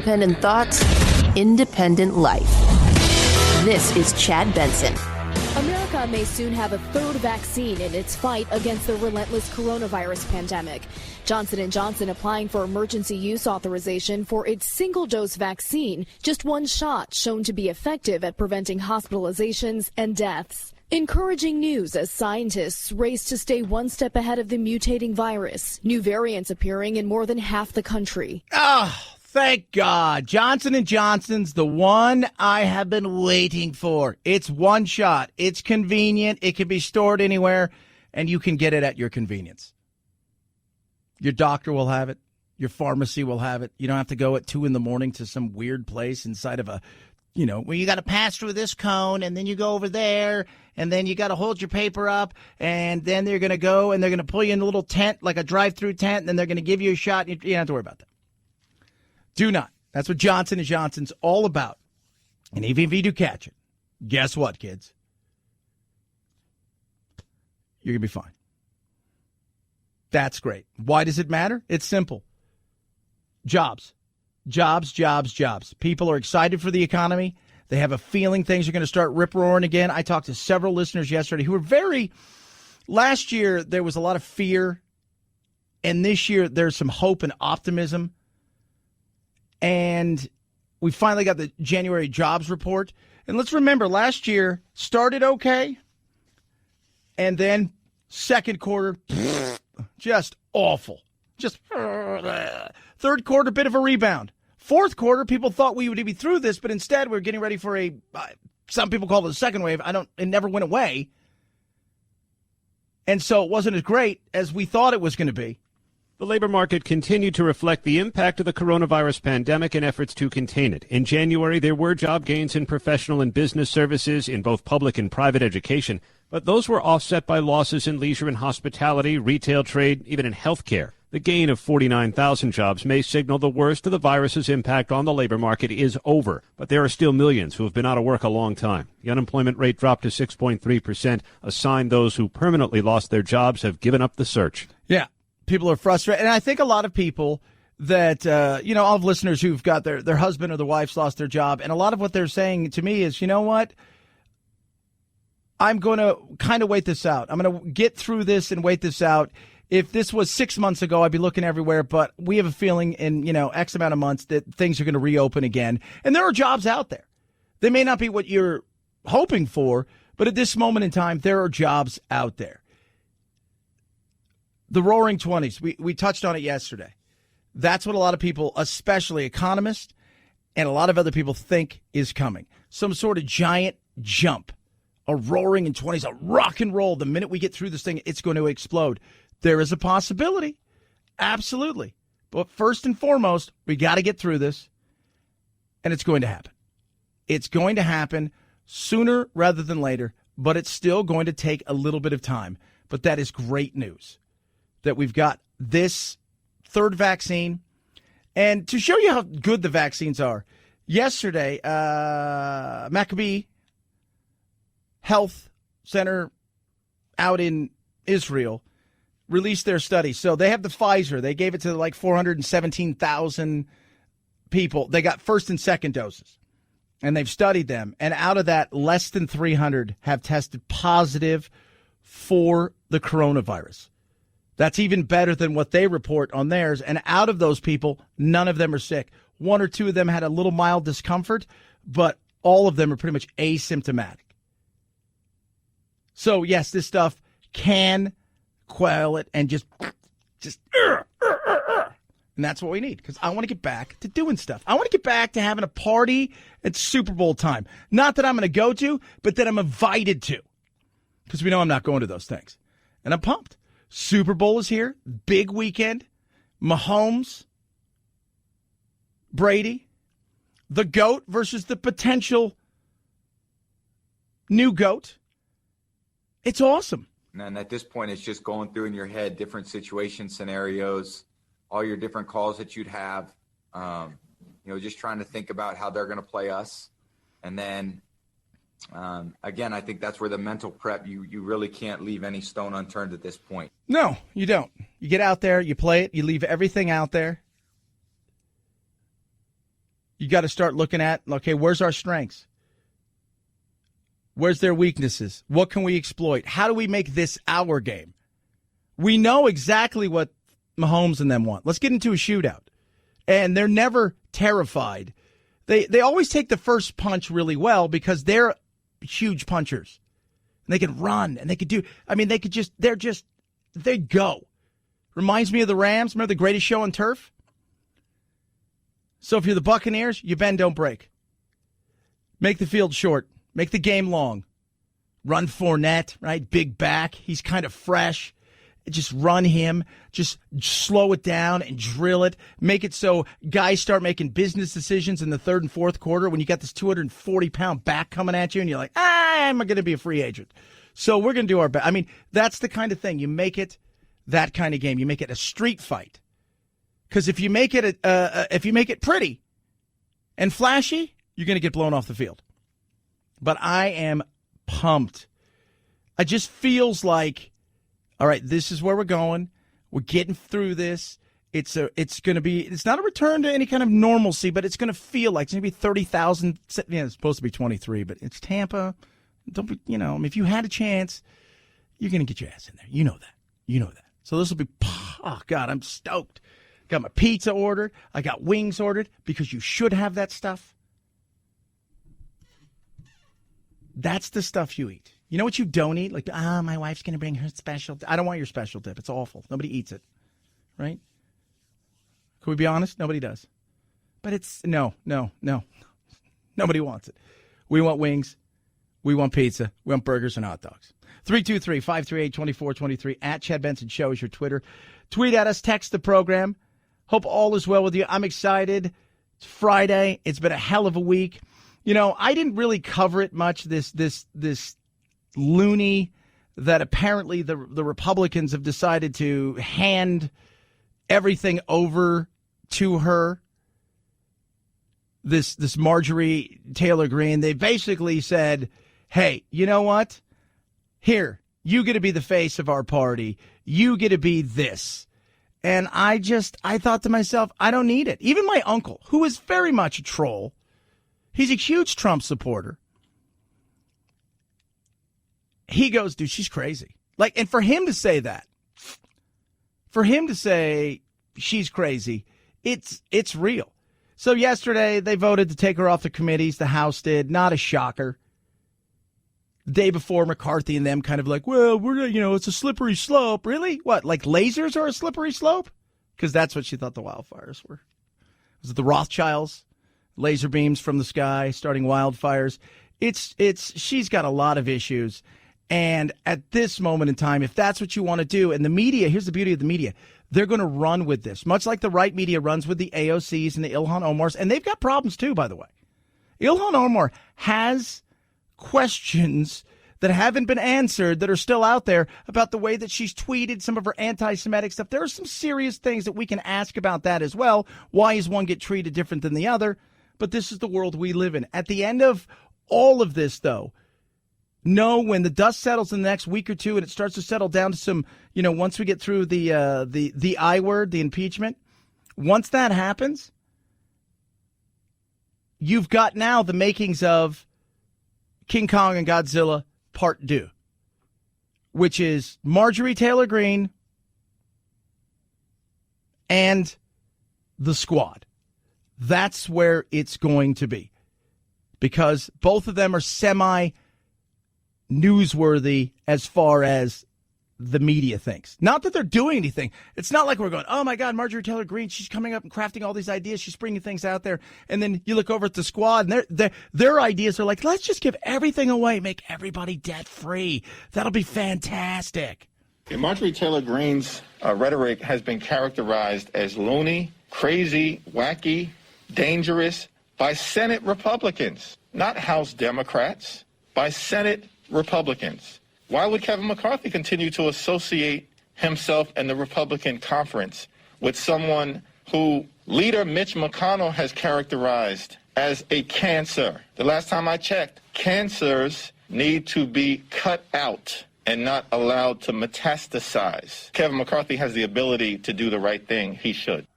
independent thoughts, independent life. This is Chad Benson. America may soon have a third vaccine in its fight against the relentless coronavirus pandemic. Johnson & Johnson applying for emergency use authorization for its single-dose vaccine, just one shot shown to be effective at preventing hospitalizations and deaths. Encouraging news as scientists race to stay one step ahead of the mutating virus. New variants appearing in more than half the country. Thank God. Johnson & Johnson's the one I have been waiting for. It's one shot. It's convenient. It can be stored anywhere, and you can get it at your convenience. Your doctor will have it. Your pharmacy will have it. You don't have to go at 2 a.m. to some weird place inside of where you got to pass through this cone, and then you go over there, and then you got to hold your paper up, and then they're going to go, and they're going to pull you in a little tent, like a drive-through tent, and then they're going to give you a shot. You don't have to worry about that. Do not. That's what Johnson & Johnson's all about. And even if you do catch it, guess what, kids? You're going to be fine. That's great. Why does it matter? It's simple. Jobs. Jobs, jobs, jobs. People are excited for the economy. They have a feeling things are going to start rip-roaring again. I talked to several listeners yesterday who were last year there was a lot of fear, and this year there's some hope and optimism. And we finally got the January jobs report. And let's remember, last year started okay. And then second quarter, just awful. Just third quarter, bit of a rebound. Fourth quarter, people thought we would be through this, but instead we're getting ready for some people call it a second wave. It never went away. And so it wasn't as great as we thought it was going to be. The labor market continued to reflect the impact of the coronavirus pandemic and efforts to contain it. In January, there were job gains in professional and business services in both public and private education, but those were offset by losses in leisure and hospitality, retail trade, even in healthcare. The gain of 49,000 jobs may signal the worst of the virus's impact on the labor market is over, but there are still millions who have been out of work a long time. The unemployment rate dropped to 6.3%, a sign those who permanently lost their jobs have given up the search. Yeah. People are frustrated. And I think a lot of people that, all of listeners who've got their husband or their wife's lost their job. And a lot of what they're saying to me is, you know what? I'm going to kind of wait this out. I'm going to get through this and wait this out. If this was 6 months ago, I'd be looking everywhere. But we have a feeling in, X amount of months that things are going to reopen again. And there are jobs out there. They may not be what you're hoping for, but at this moment in time, there are jobs out there. The roaring 20s, we touched on it yesterday. That's what a lot of people, especially economists and a lot of other people, think is coming. Some sort of giant jump, a roaring in 20s, a rock and roll. The minute we get through this thing, it's going to explode. There is a possibility. Absolutely. But first and foremost, we got to get through this, and it's going to happen. It's going to happen sooner rather than later, but it's still going to take a little bit of time. But that is great news, that we've got this third vaccine. And to show you how good the vaccines are, yesterday, Maccabee Health Center out in Israel released their study. So they have the Pfizer. They gave it to like 417,000 people. They got first and second doses, and they've studied them. And out of that, less than 300 have tested positive for the coronavirus. That's even better than what they report on theirs. And out of those people, none of them are sick. One or two of them had a little mild discomfort, but all of them are pretty much asymptomatic. So, yes, this stuff can quell it and just and that's what we need, because I want to get back to doing stuff. I want to get back to having a party at Super Bowl time. Not that I'm going to go to, but that I'm invited to, because we know I'm not going to those things. And I'm pumped. Super Bowl is here. Big weekend. Mahomes, Brady, the GOAT versus the potential new GOAT. It's awesome. And at this point, it's just going through in your head different situation scenarios, all your different calls that you'd have, just trying to think about how they're going to play us. And then, again, I think that's where the mental prep, you really can't leave any stone unturned at this point. No, you don't. You get out there, you play it, you leave everything out there. You got to start looking at, okay, where's our strengths? Where's their weaknesses? What can we exploit? How do we make this our game? We know exactly what Mahomes and them want. Let's get into a shootout. And they're never terrified. They always take the first punch really well because they're huge punchers. And they can run and they could do, they go. Reminds me of the Rams. Remember the greatest show on turf? So if you're the Buccaneers, you bend, don't break. Make the field short. Make the game long. Run Fournette, right? Big back. He's kind of fresh. Just run him. Just slow it down and drill it. Make it so guys start making business decisions in the third and fourth quarter when you got this 240-pound back coming at you and you're like, I'm going to be a free agent. So we're going to do our best. I mean, that's the kind of thing. You make it that kind of game. You make it a street fight. Because if you make it pretty and flashy, you're going to get blown off the field. But I am pumped. It just feels like, all right, this is where we're going. We're getting through this. It's going to be, it's not a return to any kind of normalcy, but it's going to feel like it's going to be 30,000. It's supposed to be 23, but it's Tampa. Don't be, if you had a chance, you're going to get your ass in there. You know that. So this will be, oh God, I'm stoked. Got my pizza ordered. I got wings ordered because you should have that stuff. That's the stuff you eat. You know what you don't eat? Like, my wife's going to bring her special. I don't want your special dip. It's awful. Nobody eats it. Right? Can we be honest? Nobody does. But it's, no. Nobody wants it. We want wings. We want pizza. We want burgers and hot dogs. 323-538-2423. At Chad Benson Show is your Twitter. Tweet at us. Text the program. Hope all is well with you. I'm excited. It's Friday. It's been a hell of a week. I didn't really cover it much, this loony that apparently the Republicans have decided to hand everything over to her, this Marjorie Taylor Greene. They basically said, hey, you know what? Here, you get to be the face of our party. You get to be this. And I thought to myself, I don't need it. Even my uncle, who is very much a troll, he's a huge Trump supporter. He goes, dude, she's crazy. And for him to say that, for him to say she's crazy, it's real. So yesterday they voted to take her off the committees. The House did. Not a shocker. The day before, McCarthy and them kind of like, well, it's a slippery slope. Really? What, like lasers are a slippery slope? Because that's what she thought the wildfires were. Was it the Rothschilds? Laser beams from the sky, starting wildfires. She's got a lot of issues. And at this moment in time, if that's what you want to do, and the media, here's the beauty of the media, they're going to run with this, much like the right media runs with the AOCs and the Ilhan Omars. And they've got problems too, by the way. Ilhan Omar has questions that haven't been answered that are still out there about the way that she's tweeted some of her anti-Semitic stuff. There are some serious things that we can ask about that as well. Why does one get treated different than the other? But this is the world we live in. At the end of all of this, though, when the dust settles in the next week or two and it starts to settle down to some, once we get through the I word, the impeachment, once that happens, you've got now the makings of King Kong and Godzilla Part 2, which is Marjorie Taylor Greene and the squad. That's where it's going to be, because both of them are semi-newsworthy as far as the media thinks. Not that they're doing anything. It's not like we're going, oh, my God, Marjorie Taylor Greene, she's coming up and crafting all these ideas. She's bringing things out there. And then you look over at the squad, and their ideas are like, let's just give everything away, make everybody debt-free. That'll be fantastic. Marjorie Taylor Greene's rhetoric has been characterized as loony, crazy, wacky, dangerous by Senate Republicans, not House Democrats, by Senate Republicans. Why would Kevin McCarthy continue to associate himself and the Republican conference with someone who Leader Mitch McConnell has characterized as a cancer? The last time I checked, cancers need to be cut out and not allowed to metastasize. Kevin McCarthy has the ability to do the right thing. He should.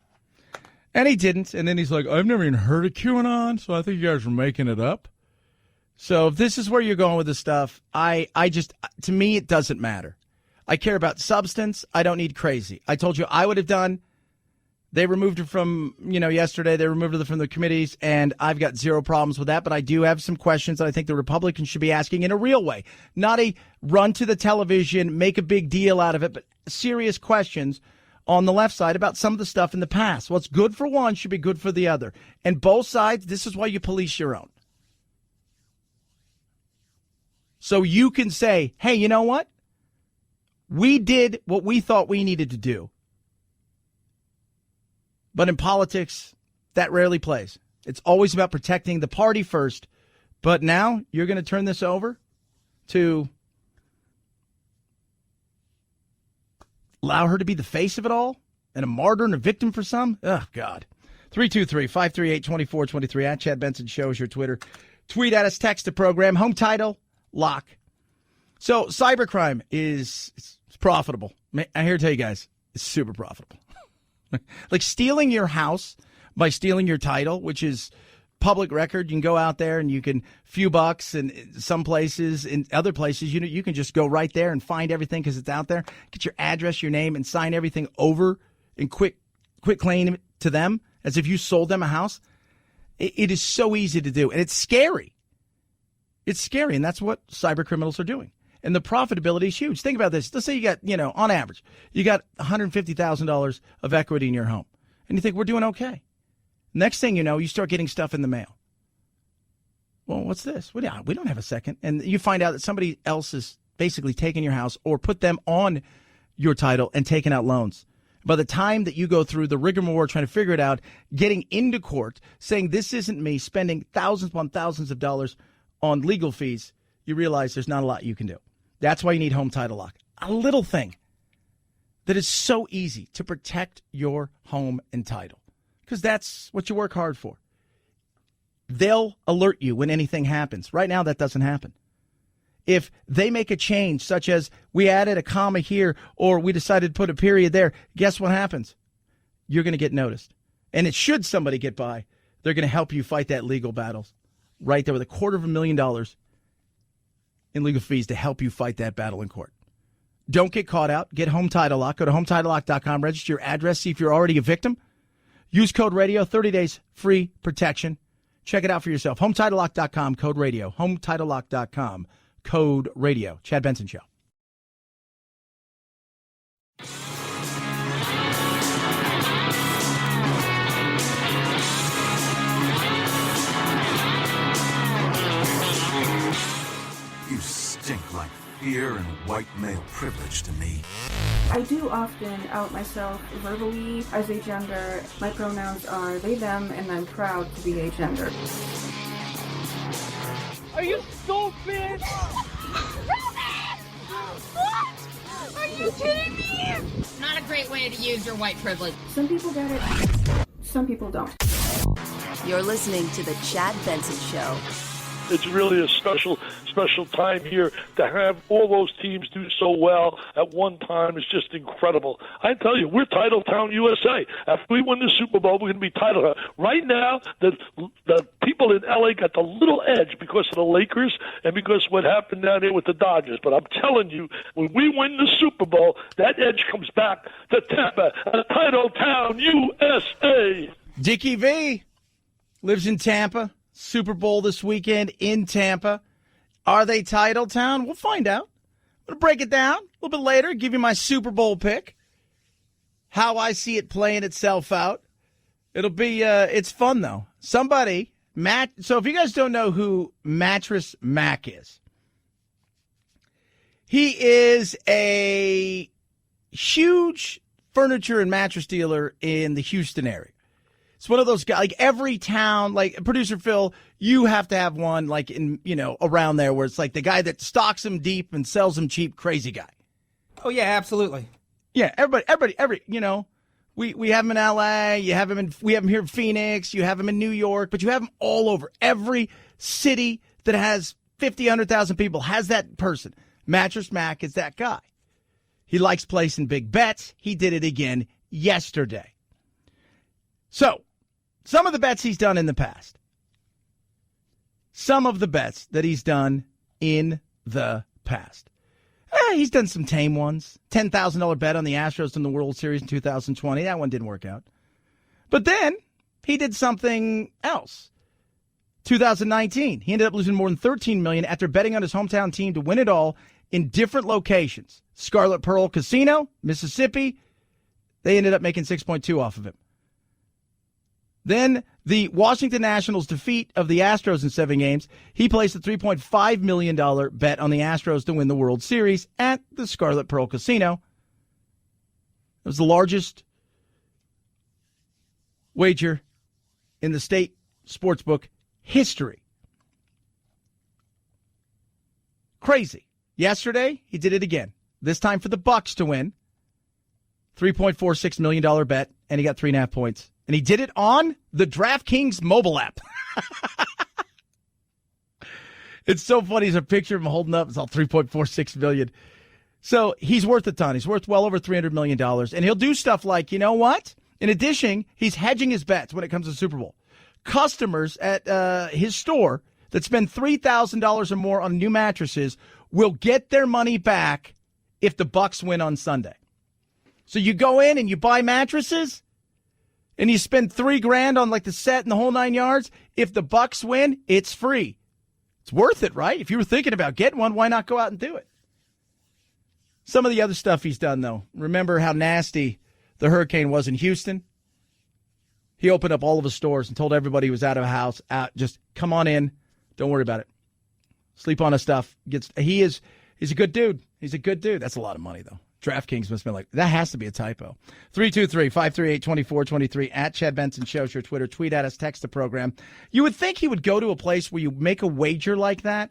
And he didn't. And then he's like, I've never even heard of QAnon, so I think you guys are making it up. So if this is where you're going with this stuff, I just, to me, it doesn't matter. I care about substance. I don't need crazy. I told you I would have done. They removed her from, yesterday. They removed her from the committees, and I've got zero problems with that. But I do have some questions that I think the Republicans should be asking in a real way. Not a run to the television, make a big deal out of it, but serious questions on the left side about some of the stuff in the past. What's good for one should be good for the other. And both sides, this is why you police your own. So you can say, hey, you know what? We did what we thought we needed to do. But in politics, that rarely plays. It's always about protecting the party first. But now you're going to turn this over to allow her to be the face of it all and a martyr and a victim for some? Oh, God. 323-538-2423 at Chad Benson Show is your Twitter. Tweet at us, text the program. Home title, lock. So cybercrime is it's profitable. I'm here to tell you guys, it's super profitable. Like stealing your house by stealing your title, which is public record. You can go out there and you can few bucks, and some places, in other places, you can just go right there and find everything because it's out there. Get your address, your name, and sign everything over and quick claim it to them as if you sold them a house. It is so easy to do, and it's scary. It's scary, and that's what cyber criminals are doing. And the profitability is huge. Think about this. Let's say you got, on average, you got $150,000 of equity in your home. And you think, we're doing okay. Next thing you know, you start getting stuff in the mail. Well, what's this? We don't have a second. And you find out that somebody else is basically taking your house or put them on your title and taking out loans. By the time that you go through the rigmarole trying to figure it out, getting into court, saying this isn't me, spending thousands upon thousands of dollars on legal fees, you realize there's not a lot you can do. That's why you need Home Title Lock. A little thing that is so easy to protect your home and title, because that's what you work hard for. They'll alert you when anything happens. Right now, that doesn't happen. If they make a change, such as we added a comma here or we decided to put a period there, guess what happens? You're going to get noticed. And it should somebody get by, they're going to help you fight that legal battle right there with $250,000 in legal fees to help you fight that battle in court. Don't get caught out. Get Home Title Lock. Go to HomeTitleLock.com. Register your address. See if you're already a victim. Use code radio. 30 days free protection. Check it out for yourself. HomeTitleLock.com. Code radio. HomeTitleLock.com. Code radio. Chad Benson Show. You stink like fear and white male privilege to me. I do often out myself verbally as a gender. My pronouns are they, them, and I'm proud to be a gender. Are you stupid? What? Are you kidding me? Not a great way to use your white privilege. Some people get it, some people don't. You're listening to The Chad Benson Show. It's really a special time here to have all those teams do so well at one time. Is just incredible. I tell you, we're Titletown, USA. After we win the Super Bowl, we're going to be Titletown. Right now, the people in L.A. got the little edge because of the Lakers and because of what happened down there with the Dodgers. But I'm telling you, when we win the Super Bowl, that edge comes back to Tampa, Titletown, USA. Dickie V lives in Tampa. Super Bowl this weekend in Tampa. Are they Titletown? We'll find out. I'm going to break it down a little bit later, give you my Super Bowl pick, how I see it playing itself out. It'll be, it's fun, though. So if you guys don't know who Mattress Mac is, he is a huge furniture and mattress dealer in the Houston area. It's one of those guys, like every town, like producer Phil, you have to have one like in, around there where it's like the guy that stocks them deep and sells them cheap, crazy guy. Oh, yeah, absolutely. Yeah, everybody, we have him in LA, we have him here in Phoenix, you have him in New York, but you have him all over. Every city that has 50, 100,000 people has that person. Mattress Mac is that guy. He likes placing big bets. He did it again yesterday. So, some of the bets he's done in the past. Some of the bets that he's done in the past. He's done some tame ones. $10,000 bet on the Astros in the World Series in 2020. That one didn't work out. But then he did something else. 2019, he ended up losing more than $13 million after betting on his hometown team to win it all in different locations. Scarlet Pearl Casino, Mississippi. They ended up making 6.2 off of him. Then the Washington Nationals' defeat of the Astros in 7 games. He placed a $3.5 million bet on the Astros to win the World Series at the Scarlet Pearl Casino. It was the largest wager in the state sportsbook history. Crazy. Yesterday, he did it again. This time for the Bucks to win. $3.46 million bet, and he got 3.5 points. And he did it on the DraftKings mobile app. It's so funny. There's a picture of him holding up. It's all $3.46 million. So he's worth a ton. He's worth well over $300 million. And he'll do stuff like, you know what? In addition, he's hedging his bets when it comes to Super Bowl. Customers at his store that spend $3,000 or more on new mattresses will get their money back if the Bucks win on Sunday. So you go in and you buy mattresses and you spend $3,000 on like the set and the whole 9 yards. If the Bucks win, it's free. It's worth it, right? If you were thinking about getting one, why not go out and do it? Some of the other stuff he's done, though. Remember how nasty the hurricane was in Houston? He opened up all of his stores and told everybody he was out of a house. Just come on in. Don't worry about it. Sleep on his stuff. He's a good dude. He's a good dude. That's a lot of money, though. DraftKings must have been like, that has to be a typo. 323-538-2423 at Chad Benson Show's your Twitter. Tweet at us, text the program. You would think he would go to a place where you make a wager like that,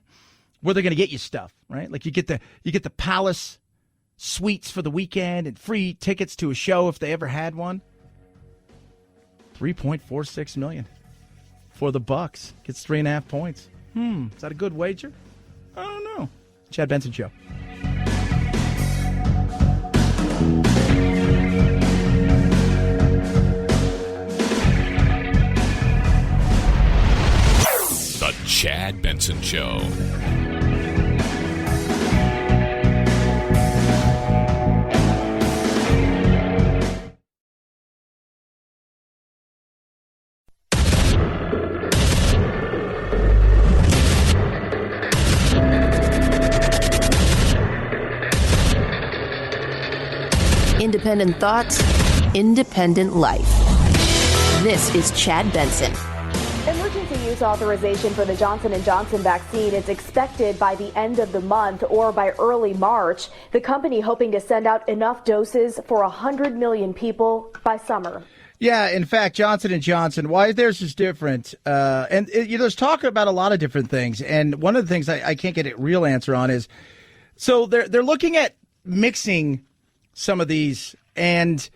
where they're going to get you stuff, right? Like you get the Palace suites for the weekend and free tickets to a show if they ever had one. $3.46 million for the Bucks. Gets 3.5 points. Is that a good wager? I don't know. Chad Benson Show. The Chad Benson Show. Independent thoughts, independent life. This is Chad Benson. Emergency use authorization for the Johnson & Johnson vaccine is expected by the end of the month or by early March. The company hoping to send out enough doses for 100 million people by summer. Yeah, in fact, Johnson & Johnson, why theirs is different. There's talk about a lot of different things. And one of the things I can't get a real answer on is, so they're looking at mixing some of these. And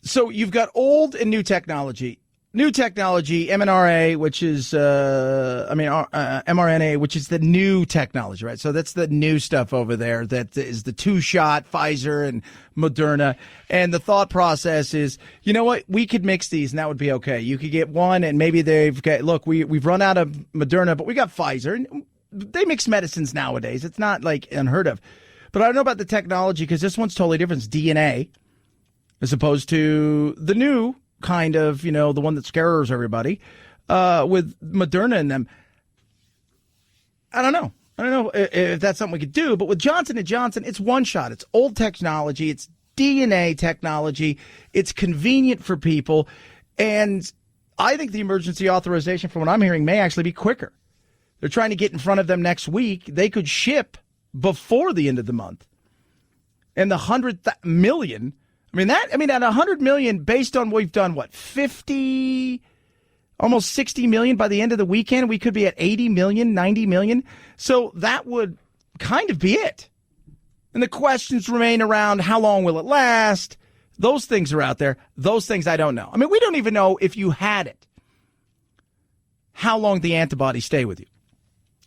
so you've got old and new technology. New technology, mRNA, which is, mRNA, which is the new technology, right? So that's the new stuff over there. That is the 2-shot Pfizer and Moderna. And the thought process is, you know what? We could mix these and that would be okay. You could get one and maybe they've got, look, we've run out of Moderna, but we got Pfizer. And they mix medicines nowadays. It's not like unheard of. But I don't know about the technology because this one's totally different. It's DNA as opposed to the new kind of, the one that scares everybody with Moderna in them. I don't know if that's something we could do. But with Johnson & Johnson, it's one shot. It's old technology. It's DNA technology. It's convenient for people. And I think the emergency authorization, from what I'm hearing, may actually be quicker. They're trying to get in front of them next week. They could ship before the end of the month. And the 100 million, at 100 million, based on we've done, 50, almost 60 million by the end of the weekend, we could be at 80 million, 90 million. So that would kind of be it. And the questions remain around how long will it last? Those things are out there. Those things I don't know. We don't even know if you had it, how long the antibodies stay with you.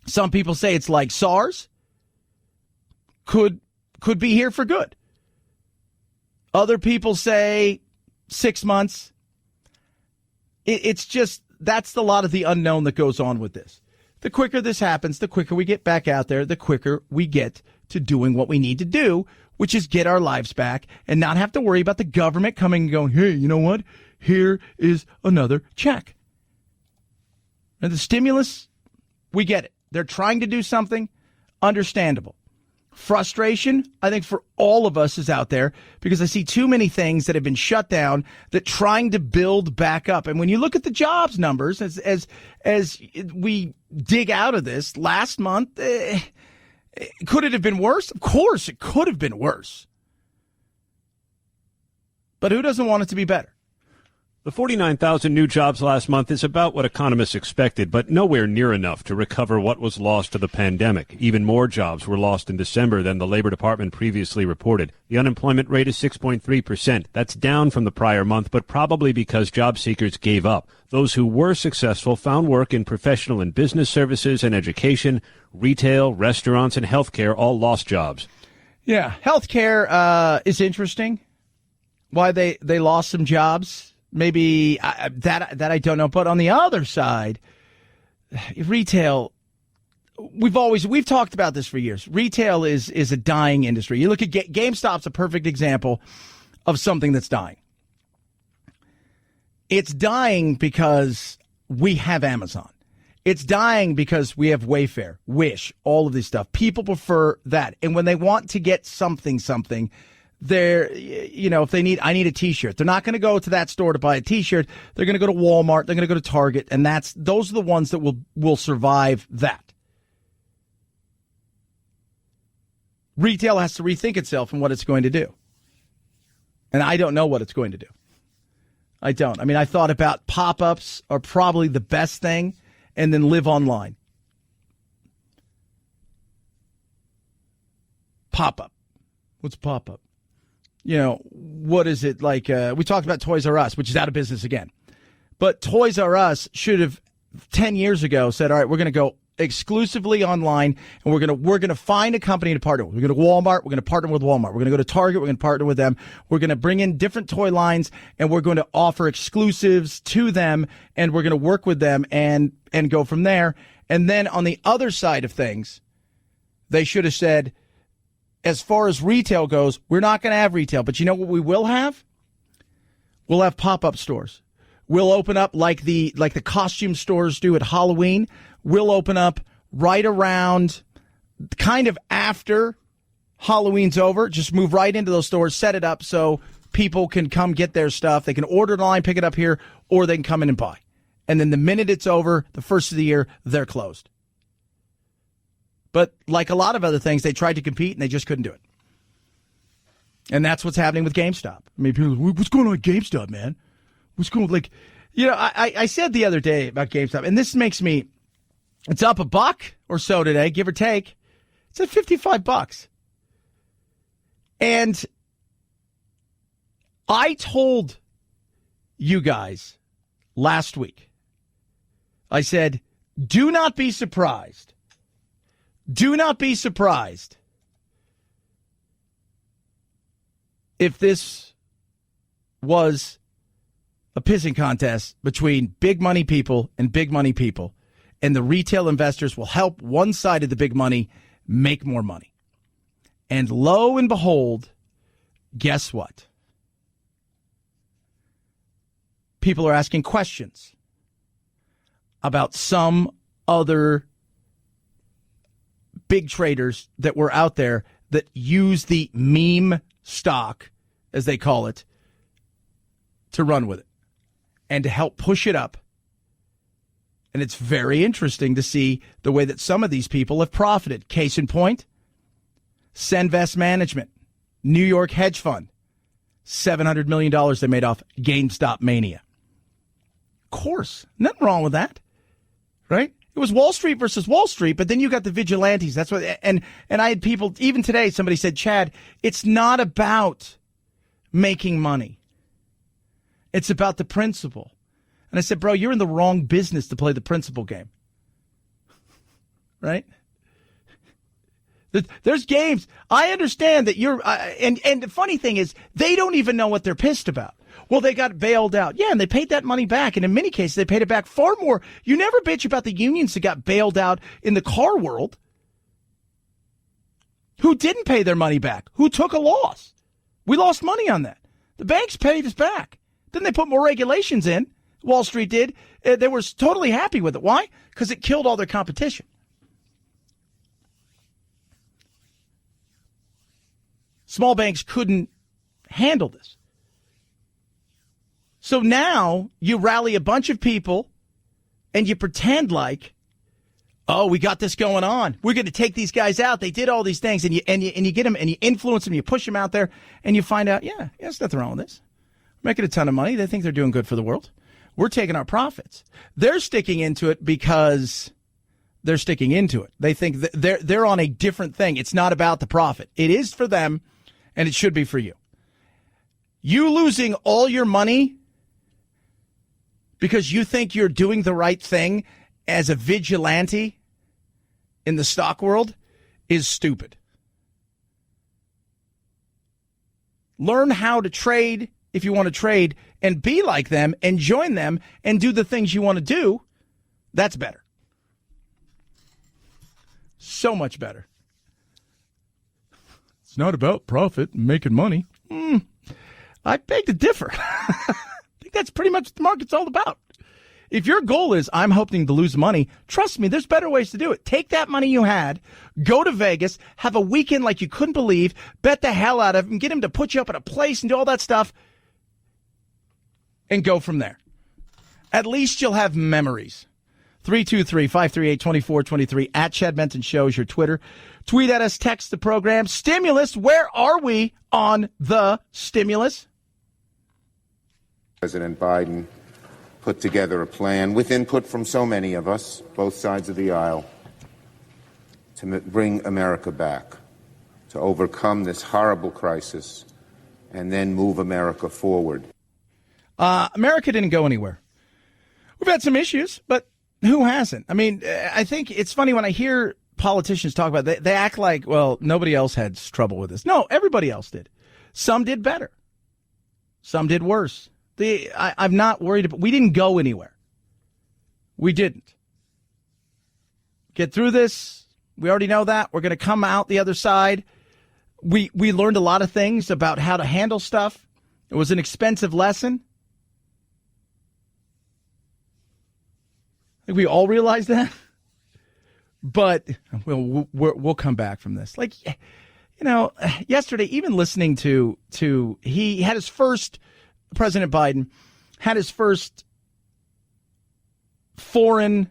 Some people say it's like SARS. Could be here for good. Other people say 6 months, It's just, that's a lot of the unknown that goes on with this. The quicker this happens, the quicker we get back out there, the quicker we get to doing what we need to do, which is get our lives back and not have to worry about the government coming and going, hey, you know what? Here is another check. And the stimulus, we get it. They're trying to do something, understandable. Frustration, I think, for all of us is out there because I see too many things that have been shut down that trying to build back up. And when you look at the jobs numbers, as we dig out of this last month, could it have been worse? Of course, it could have been worse. But who doesn't want it to be better? The 49,000 new jobs last month is about what economists expected, but nowhere near enough to recover what was lost to the pandemic. Even more jobs were lost in December than the Labor Department previously reported. The unemployment rate is 6.3%. That's down from the prior month, but probably because job seekers gave up. Those who were successful found work in professional and business services and education. Retail, restaurants, and healthcare all lost jobs. Yeah, healthcare is interesting. Why they lost some jobs. Maybe that I don't know. But on the other side, retail, we've talked about this for years. Retail is a dying industry. You look at GameStop's a perfect example of something that's dying. It's dying because we have Amazon. It's dying because we have Wayfair, Wish, all of this stuff. People prefer that. And when they want to get something, they're, you know, if I need a T-shirt, they're not going to go to that store to buy a T-shirt. They're going to go to Walmart. They're going to go to Target. And those are the ones that will survive that. Retail has to rethink itself and what it's going to do. And I don't know what it's going to do. I don't. I mean, I thought about pop-ups are probably the best thing, and then live online. Pop-up. What's pop-up? You know, what is it like? We talked about Toys R Us, which is out of business again. But Toys R Us should have 10 years ago said, all right, we're going to go exclusively online, and we're going to find a company to partner with. We're going to Walmart. We're going to partner with Walmart. We're going to go to Target. We're going to partner with them. We're going to bring in different toy lines, and we're going to offer exclusives to them, and we're going to work with them and go from there. And then on the other side of things, they should have said, as far as retail goes, we're not going to have retail. But you know what we will have? We'll have pop-up stores. We'll open up like the costume stores do at Halloween. We'll open up right around kind of after Halloween's over. Just move right into those stores, set it up so people can come get their stuff. They can order it online, pick it up here, or they can come in and buy. And then the minute it's over, the first of the year, they're closed. But like a lot of other things, they tried to compete and they just couldn't do it. And that's what's happening with GameStop. I mean, people are like, what's going on at GameStop, man? What's going on? Like, you know, I said the other day about GameStop, and this makes me, it's up $1 or so today, give or take. It's at $55. And I told you guys last week, I said, do not be surprised. Do not be surprised if this was a pissing contest between big money people and big money people, and the retail investors will help one side of the big money make more money. And lo and behold, guess what? People are asking questions about some other big traders that were out there that use the meme stock, as they call it, to run with it and to help push it up. And it's very interesting to see the way that some of these people have profited. Case in point, Senvest Management, New York hedge fund, $700 million they made off GameStop mania. Of course, nothing wrong with that, right? It was Wall Street versus Wall Street, but then you got the vigilantes. That's what, and I had people, even today, somebody said, Chad, it's not about making money. It's about the principle. And I said, bro, you're in the wrong business to play the principle game. Right? There's games. I understand that you're, and the funny thing is, they don't even know what they're pissed about. Well, they got bailed out. Yeah, and they paid that money back. And in many cases, they paid it back far more. You never bitch about the unions that got bailed out in the car world. Who didn't pay their money back? Who took a loss? We lost money on that. The banks paid us back. Then they put more regulations in. Wall Street did. They were totally happy with it. Why? Because it killed all their competition. Small banks couldn't handle this. So now you rally a bunch of people and you pretend like, oh, we got this going on. We're going to take these guys out. They did all these things, and you get them and you influence them. You push them out there, and you find out, yeah, there's nothing wrong with this. We're making a ton of money. They think they're doing good for the world. We're taking our profits. They're sticking into it because they're sticking into it. They think that they're on a different thing. It's not about the profit. It is for them, and it should be for you. You losing all your money because you think you're doing the right thing as a vigilante in the stock world is stupid. Learn how to trade if you want to trade and be like them and join them and do the things you want to do. That's better. So much better. It's not about profit and making money. I beg to differ. I think that's pretty much what the market's all about. If your goal is, I'm hoping to lose money, trust me, there's better ways to do it. Take that money you had, go to Vegas, have a weekend like you couldn't believe, bet the hell out of him, get him to put you up at a place and do all that stuff, and go from there. At least you'll have memories. 323-538-2423 at Chad Benton Show is your Twitter. Tweet at us, text the program. Stimulus, where are we on the stimulus? President Biden put together a plan with input from so many of us, both sides of the aisle, to bring America back, to overcome this horrible crisis, and then move America forward. America didn't go anywhere. We've had some issues, but who hasn't? I mean, I think it's funny when I hear politicians talk about it, they act like, well, nobody else had trouble with this. No, everybody else did. Some did better. Some did worse. I'm not worried about. We didn't go anywhere. We didn't. Get through this. We already know that. We're going to come out the other side. We learned a lot of things about how to handle stuff. It was an expensive lesson. I think we all realize that. But we'll come back from this. Like, you know, yesterday, even listening to he had his first. President Biden had his first foreign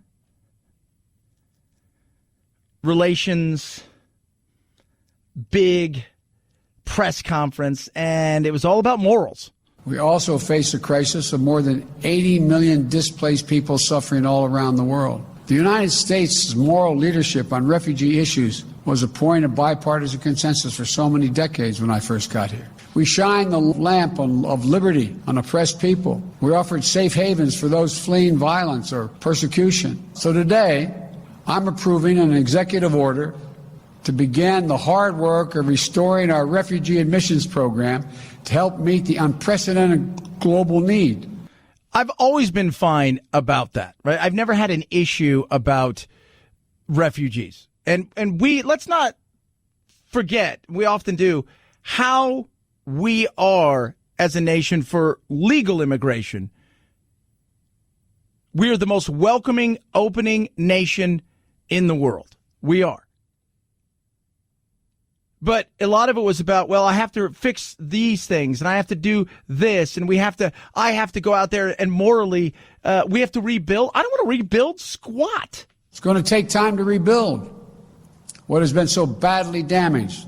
relations big press conference, and it was all about morals. We also face a crisis of more than 80 million displaced people suffering all around the world. The United States' moral leadership on refugee issues was a point of bipartisan consensus for so many decades when I first got here. We shined the lamp of liberty on oppressed people. We offered safe havens for those fleeing violence or persecution. So today, I'm approving an executive order to begin the hard work of restoring our refugee admissions program to help meet the unprecedented global need. I've always been fine about that, right? I've never had an issue about refugees. And let's not forget, we often do, how we are as a nation for legal immigration. We are the most welcoming, opening nation in the world. We are. But a lot of it was about, well, I have to fix these things and I have to do this and I have to go out there and morally, we have to rebuild. I don't want to rebuild squat. It's going to take time to rebuild what has been so badly damaged.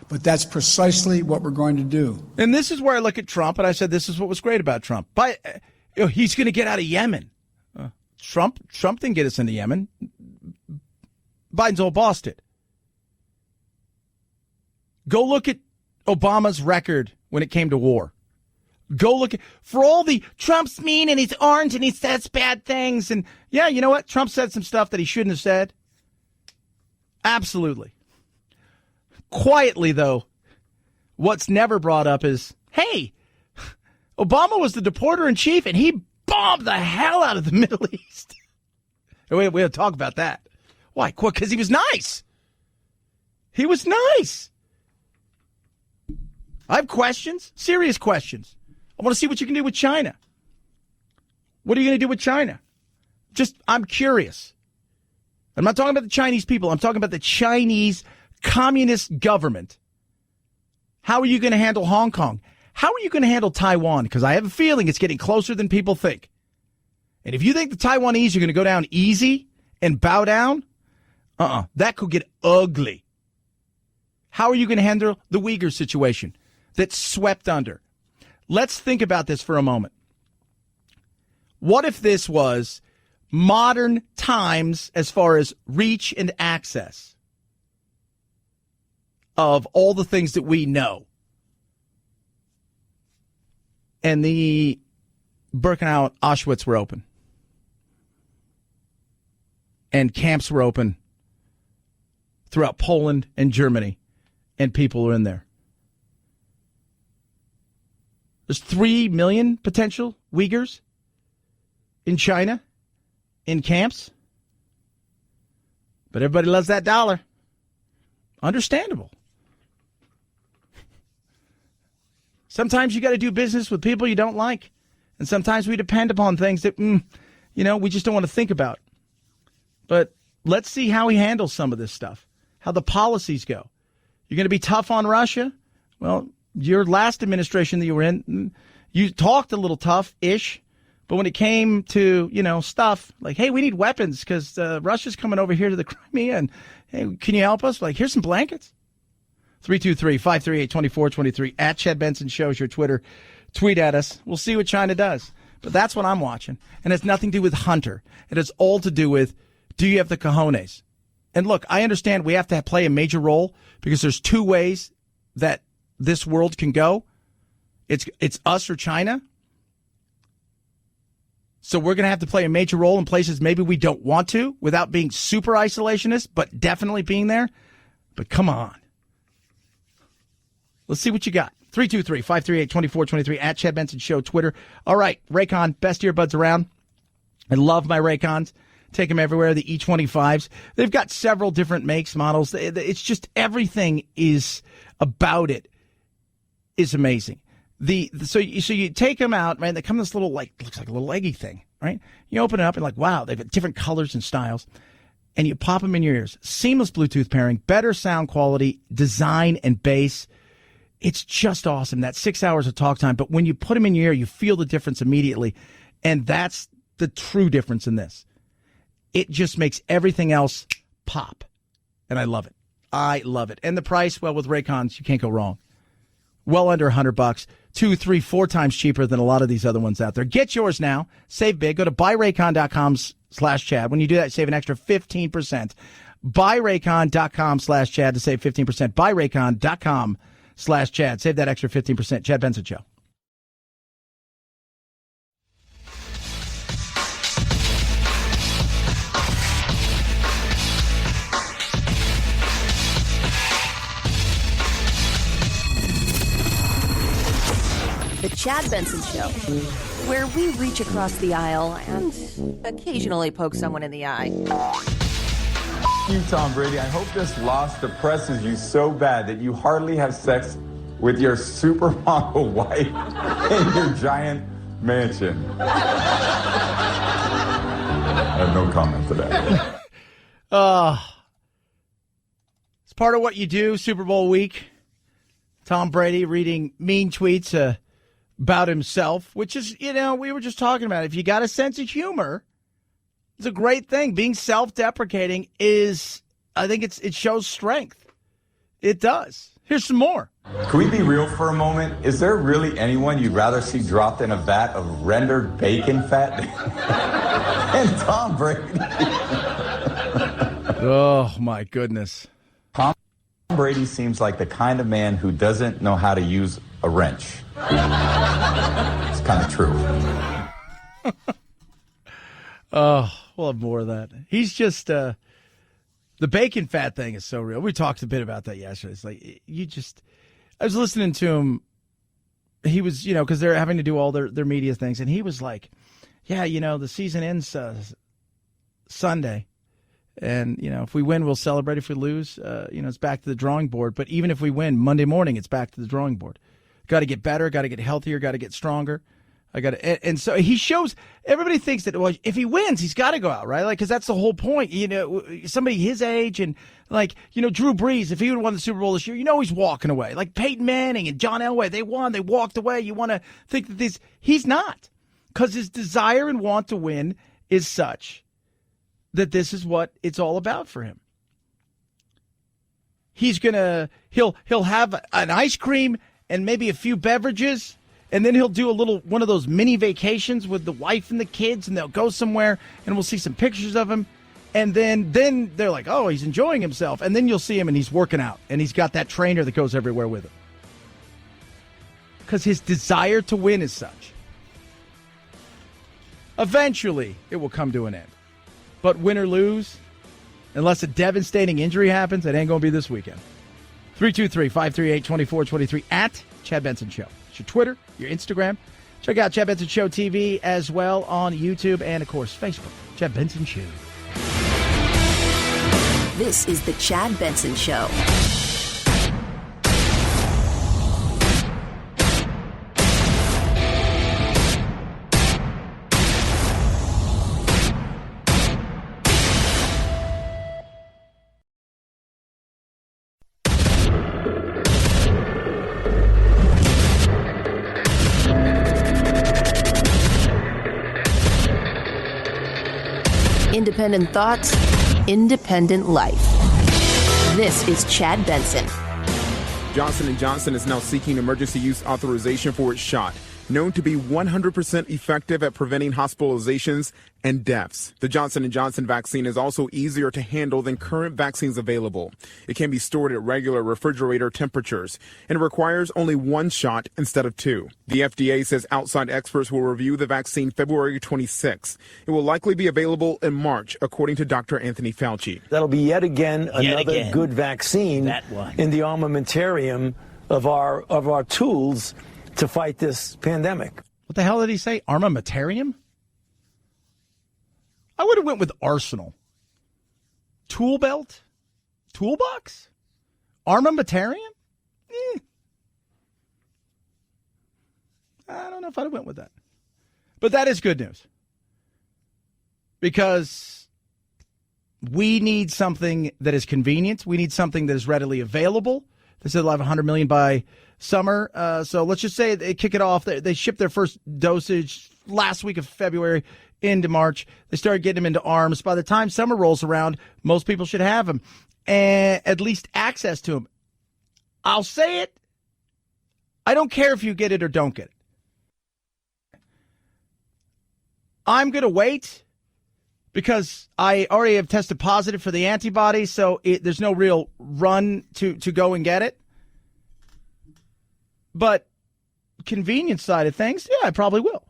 But that's precisely what we're going to do. And this is where I look at Trump and I said, this is what was great about Trump. He's going to get out of Yemen. Trump didn't get us into Yemen. Biden's old boss did. Go look at Obama's record when it came to war. Go look at, for all the Trump's mean and he's orange and he says bad things. And yeah, you know what? Trump said some stuff that he shouldn't have said. Absolutely. Quietly, though, what's never brought up is, hey, Obama was the deporter-in-chief, and he bombed the hell out of the Middle East. We have to talk about that. Why? Because he was nice. He was nice. I have questions, serious questions. I want to see what you can do with China. What are you going to do with China? I'm curious. I'm not talking about the Chinese people. I'm talking about the Chinese communist government. How are you going to handle Hong Kong? How are you going to handle Taiwan? Because I have a feeling it's getting closer than people think. And if you think the Taiwanese are going to go down easy and bow down, that could get ugly. How are you going to handle the Uyghur situation that's swept under? Let's think about this for a moment. What if this was modern times as far as reach and access of all the things that we know? And the Birkenau, Auschwitz were open. And camps were open throughout Poland and Germany. And people were in there. There's 3 million potential Uyghurs in China, in camps. But everybody loves that dollar. Understandable. Sometimes you got to do business with people you don't like. And sometimes we depend upon things that, we just don't want to think about. But let's see how he handles some of this stuff, how the policies go. You're going to be tough on Russia? Well, your last administration that you were in, you talked a little tough-ish. But when it came to, stuff like, hey, we need weapons because Russia's coming over here to the Crimea, and hey, can you help us? Like, here's some blankets. 323-538-2423 at Chad Benson Show is your Twitter. Tweet at us. We'll see what China does. But that's what I'm watching. And it's nothing to do with Hunter. It has all to do with, do you have the cojones? And look, I understand we have to play a major role because there's two ways that this world can go. It's us or China. So we're going to have to play a major role in places maybe we don't want to without being super isolationist, but definitely being there. But come on. Let's see what you got. 323-538-2423 at Chad Benson Show, Twitter. All right, Raycon, best earbuds around. I love my Raycons. Take them everywhere, the E25s. They've got several different makes, models. It's just everything is about is amazing. So you take them out, right? They come in this little, looks like a little eggy thing, right? You open it up and wow, they've got different colors and styles. And you pop them in your ears. Seamless Bluetooth pairing, better sound quality, design, and bass. It's just awesome. That 6 hours of talk time. But when you put them in your ear, you feel the difference immediately. And that's the true difference in this. It just makes everything else pop. And I love it. I love it. And the price, well, with Raycons, you can't go wrong. Well under $100, 2, 3, 4 times cheaper than a lot of these other ones out there. Get yours now. Save big. Go to buyraycon.com/Chad. When you do that, save an extra 15%. Buyraycon.com/Chad to save 15%. Buyraycon.com/Chad. Save that extra 15%. Chad Benson Show. The Chad Benson Show, where we reach across the aisle and occasionally poke someone in the eye. You, Tom Brady. I hope this loss depresses you so bad that you hardly have sex with your supermodel wife in your giant mansion. I have no comment to that. It's part of what you do, Super Bowl week. Tom Brady reading mean tweets about himself, which is, we were just talking about it. If you got a sense of humor, it's a great thing. Being self-deprecating is, I think it shows strength. It does. Here's some more. Can we be real for a moment? Is there really anyone you'd rather see dropped in a vat of rendered bacon fat than Tom Brady? Oh, my goodness. Tom Brady seems like the kind of man who doesn't know how to use a wrench. It's kind of true. Oh, we'll have more of that. He's just, the bacon fat thing is so real. We talked a bit about that yesterday. It's like, I was listening to him he was, because they're having to do all their media things, and he was like, yeah, the season ends Sunday, and, if we win, we'll celebrate. If we lose, it's back to the drawing board. But even if we win, Monday morning, it's back to the drawing board. Got to get better, got to get healthier, got to get stronger. And so he shows, everybody thinks that, well, if he wins, he's got to go out, right? Like, because that's the whole point. Somebody his age and, Drew Brees, if he would have won the Super Bowl this year, he's walking away. Like Peyton Manning and John Elway, they won, they walked away. You want to think that he's not. Because his desire and want to win is such that this is what it's all about for him. He'll have an ice cream and maybe a few beverages. And then he'll do one of those mini vacations with the wife and the kids, and they'll go somewhere, and we'll see some pictures of him. And then they're like, oh, he's enjoying himself. And then you'll see him, and he's working out, and he's got that trainer that goes everywhere with him. Because his desire to win is such. Eventually, it will come to an end. But win or lose, unless a devastating injury happens, it ain't going to be this weekend. 323-538-2423 at Chad Benson Show. Your Twitter, your Instagram. Check out Chad Benson Show TV as well on YouTube and, of course, Facebook. Chad Benson Show. This is the Chad Benson Show. Independent thoughts, independent life. This is Chad Benson. Johnson & Johnson is now seeking emergency use authorization for its shot, known to be 100% effective at preventing hospitalizations and deaths. The Johnson & Johnson vaccine is also easier to handle than current vaccines available. It can be stored at regular refrigerator temperatures and requires only one shot instead of two. The FDA says outside experts will review the vaccine February 26. It will likely be available in March, according to Dr. Anthony Fauci. That'll be yet again another good vaccine in the armamentarium of our tools to fight this pandemic. What the hell did he say? Armamentarium? I would have went with arsenal. Tool belt? Toolbox? Armamentarium? I don't know if I'd have went with that. But that is good news. Because we need something that is convenient. We need something that is readily available. They said they'll have 100 million by summer. So let's just say they kick it off. They shipped their first dosage last week of February into March. They started getting them into arms. By the time summer rolls around, most people should have them and at least access to them. I'll say it. I don't care if you get it or don't get it. I'm going to wait because I already have tested positive for the antibodies, so there's no real run to go and get it. But convenience side of things, yeah, I probably will.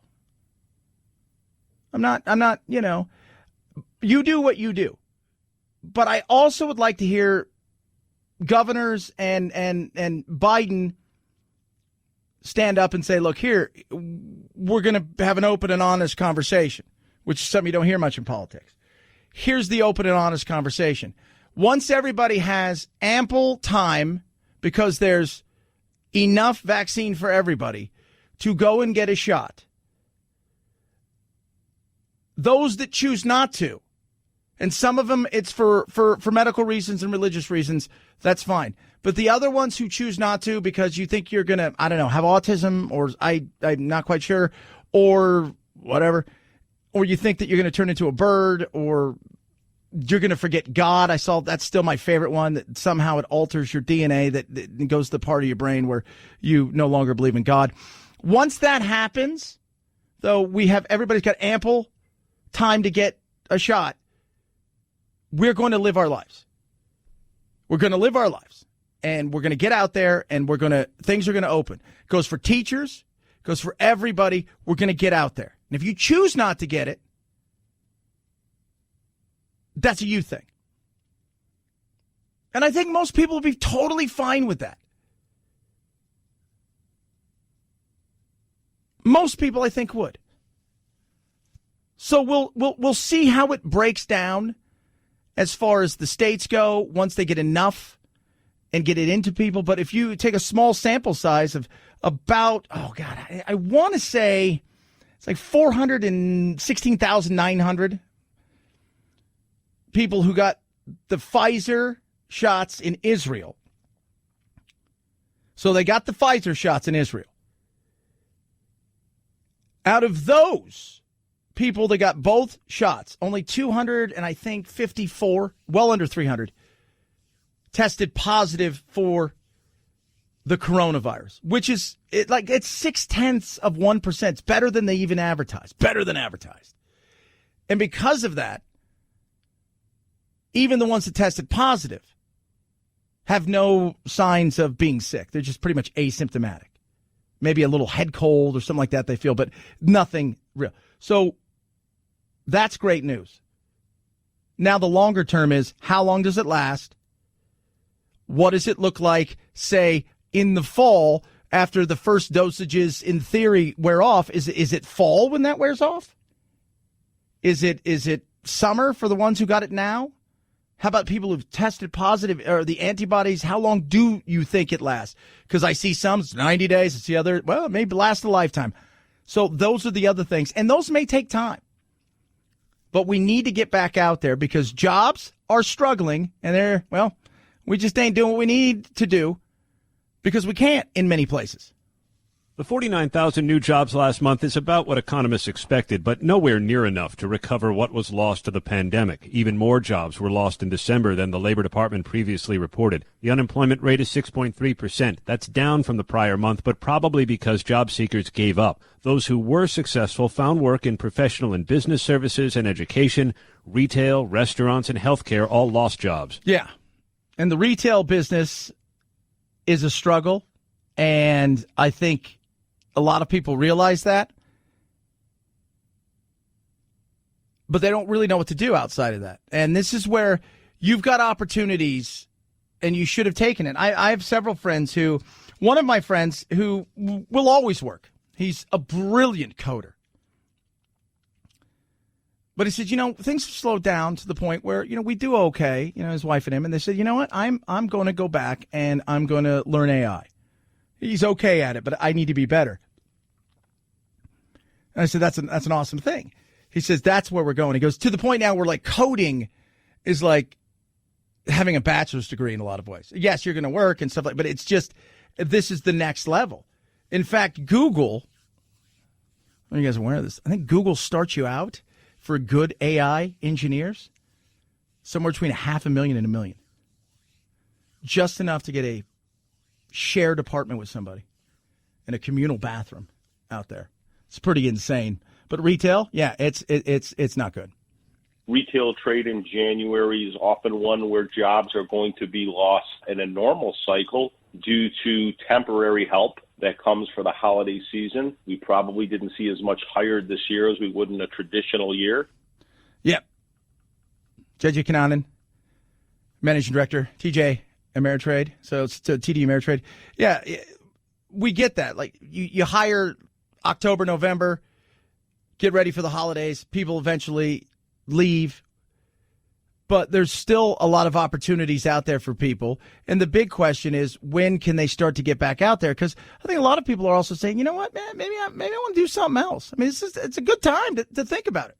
I'm not, you do what you do. But I also would like to hear governors and Biden stand up and say, look, here, we're going to have an open and honest conversation, which is something you don't hear much in politics. Here's the open and honest conversation. Once everybody has ample time, because there's enough vaccine for everybody, to go and get a shot, those that choose not to, and some of them it's for medical reasons and religious reasons, that's fine. But the other ones who choose not to because you think you're going to, I don't know, have autism, or I'm not quite sure, or whatever, or you think that you're going to turn into a bird, or you're going to forget God. I saw that's still my favorite one, that somehow it alters your DNA, that goes to the part of your brain where you no longer believe in God. Once that happens, though, everybody's got ample time to get a shot. We're going to live our lives. We're going to live our lives, and we're going to get out there, and things are going to open. It goes for teachers, it goes for everybody. We're going to get out there. And if you choose not to get it, that's a you thing. And I think most people will be totally fine with that. Most people, I think, would. So we'll see how it breaks down as far as the states go once they get enough and get it into people. But if you take a small sample size of about, I want to say it's like 416,900 people who got the Pfizer shots in Israel. So they got the Pfizer shots in Israel. Out of those people that got both shots, only 200 and I think 54, well under 300, tested positive for the coronavirus, which is it's 0.6%. It's better than they even advertised. Better than advertised. And because of that, even the ones that tested positive have no signs of being sick. They're just pretty much asymptomatic. Maybe a little head cold or something like that they feel, but nothing real. So that's great news. Now the longer term is, how long does it last? What does it look like, say, in the fall after the first dosages, in theory, wear off? Is it fall when that wears off? Is it summer for the ones who got it now? How about people who've tested positive, or the antibodies? How long do you think it lasts? Because I see some, it's 90 days. It's the other, well, it may last a lifetime. So those are the other things. And those may take time. But we need to get back out there because jobs are struggling. And we just ain't doing what we need to do because we can't in many places. The 49,000 new jobs last month is about what economists expected, but nowhere near enough to recover what was lost to the pandemic. Even more jobs were lost in December than the Labor Department previously reported. The unemployment rate is 6.3%. That's down from the prior month, but probably because job seekers gave up. Those who were successful found work in professional and business services and education, retail, restaurants, and healthcare all lost jobs. Yeah. And the retail business is a struggle, and I think a lot of people realize that, but they don't really know what to do outside of that. And this is where you've got opportunities, and you should have taken it. I have several friends one of my friends who will always work. He's a brilliant coder. But he said, things have slowed down to the point where, we do okay, his wife and him. And they said, you know what, I'm going to go back and I'm going to learn AI. He's okay at it, but I need to be better. And I said, that's an awesome thing. He says, that's where we're going. He goes, to the point now where like coding is like having a bachelor's degree in a lot of ways. Yes, you're going to work and stuff but it's just, this is the next level. In fact, Google, are you guys aware of this? I think Google starts you out for good AI engineers somewhere between $500,000 and $1 million. Just enough to get a shared apartment with somebody in a communal bathroom out there. It's pretty insane. But retail, yeah, it's not good. Retail trade in January is often one where jobs are going to be lost in a normal cycle due to temporary help that comes for the holiday season. We probably didn't see as much hired this year as we would in a traditional year. Yep. Jeji Kananen, Managing Director, TJ Ameritrade. So it's TD Ameritrade. Yeah, we get that. Like you hire October, November, get ready for the holidays. People eventually leave. But there's still a lot of opportunities out there for people. And the big question is, when can they start to get back out there? Because I think a lot of people are also saying, you know what, man, maybe I want to do something else. I mean, it's a good time to think about it.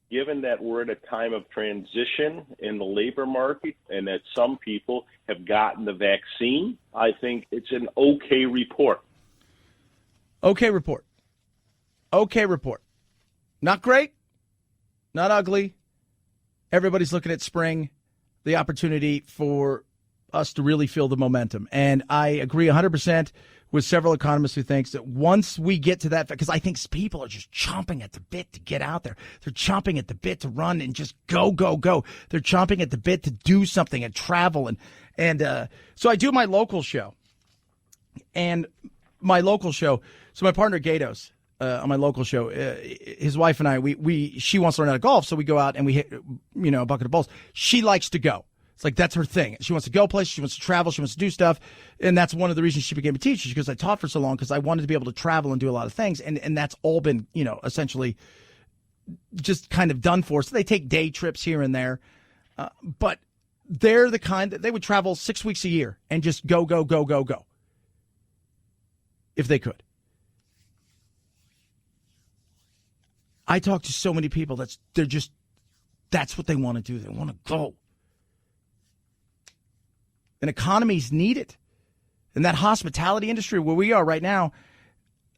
Given that we're at a time of transition in the labor market and that some people have gotten the vaccine, I think it's an okay report. Okay report. Okay report. Not great, not ugly. Everybody's looking at spring, the opportunity for us to really feel the momentum. And I agree 100% with several economists who think that once we get to that, because I think people are just chomping at the bit to get out there. They're chomping at the bit to run and just go, go, go. They're chomping at the bit to do something and travel. And so I do my local show. And my local show, so my partner Gatos, on my local show, his wife and I, she wants to learn how to golf, so we go out and we hit, a bucket of balls. She likes to go. It's like that's her thing. She wants to go places. She wants to travel. She wants to do stuff. And that's one of the reasons she became a teacher, because I taught for so long, because I wanted to be able to travel and do a lot of things. And that's all been, essentially just kind of done for. So they take day trips here and there. But they're the kind that they would travel 6 weeks a year and just go if they could. I talk to so many people that's what they want to do. They want to go. And economies need it. In that hospitality industry where we are right now,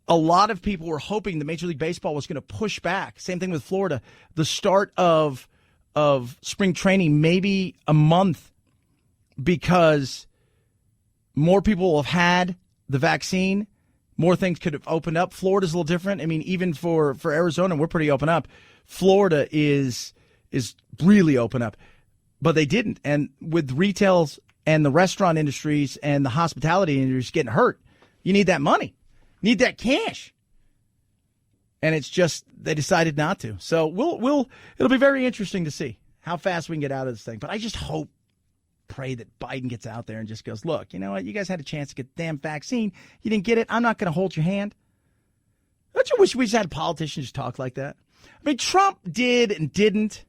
a lot of people were hoping the Major League Baseball was going to push back. Same thing with Florida. The start of spring training, maybe a month, because more people will have had the vaccine. More things could have opened up. Florida's a little different. I mean, even for Arizona, we're pretty open up. Florida is really open up. But they didn't. And with retails and the restaurant industries and the hospitality industries getting hurt, you need that money. You need that cash. And it's just they decided not to. So it'll be very interesting to see how fast we can get out of this thing. But I just pray that Biden gets out there and just goes, look, you know what? You guys had a chance to get the damn vaccine. You didn't get it. I'm not going to hold your hand. Don't you wish we just had politicians just talk like that? I mean, Trump did and didn't.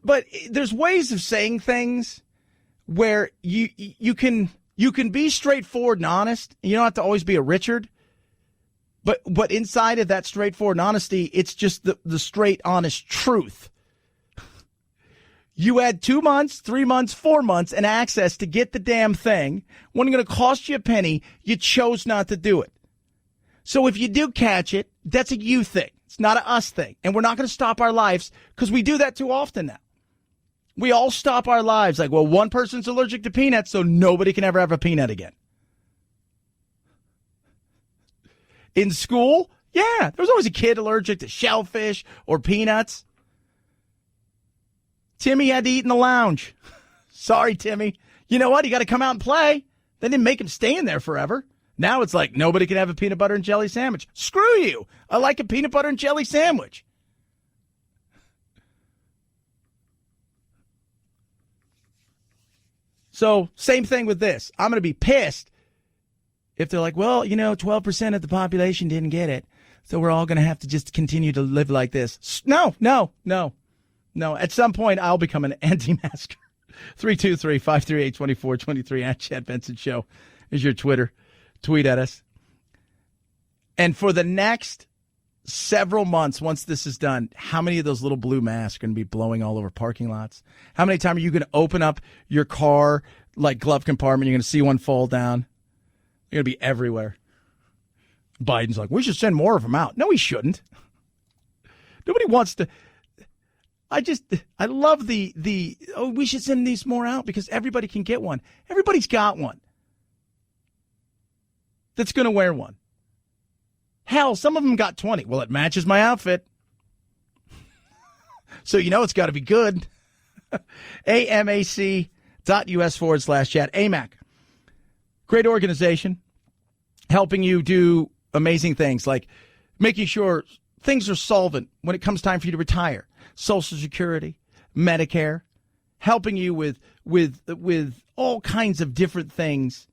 But there's ways of saying things where you can be straightforward and honest. You don't have to always be a Richard. But inside of that straightforward and honesty, it's just the straight, honest truth. You had 2 months, 3 months, 4 months and access to get the damn thing. Wasn't going to cost you a penny. You chose not to do it. So if you do catch it, that's a you thing. It's not a us thing. And we're not going to stop our lives because we do that too often now. We all stop our lives like, well, one person's allergic to peanuts, so nobody can ever have a peanut again. In school, yeah, there was always a kid allergic to shellfish or peanuts. Timmy had to eat in the lounge. Sorry, Timmy. You know what? He got to come out and play. They didn't make him stay in there forever. Now it's like nobody can have a peanut butter and jelly sandwich. Screw you. I like a peanut butter and jelly sandwich. So same thing with this. I'm going to be pissed if they're like, well, 12% of the population didn't get it, so we're all going to have to just continue to live like this. No. At some point, I'll become an anti-masker. 323-538-2423 at Chad Benson Show is your Twitter. Tweet at us. And for the next several months, once this is done, how many of those little blue masks are going to be blowing all over parking lots? How many times are you going to open up your car, like glove compartment, you're going to see one fall down? They're going to be everywhere. Biden's like, we should send more of them out. No, he shouldn't. Nobody wants to. I love we should send these more out because everybody can get one. Everybody's got one that's going to wear one. Hell, some of them got 20. Well, it matches my outfit. So it's got to be good. amac.us/chat. AMAC. Great organization. Helping you do amazing things like making sure things are solvent when it comes time for you to retire. Social Security, Medicare, helping you with all kinds of different things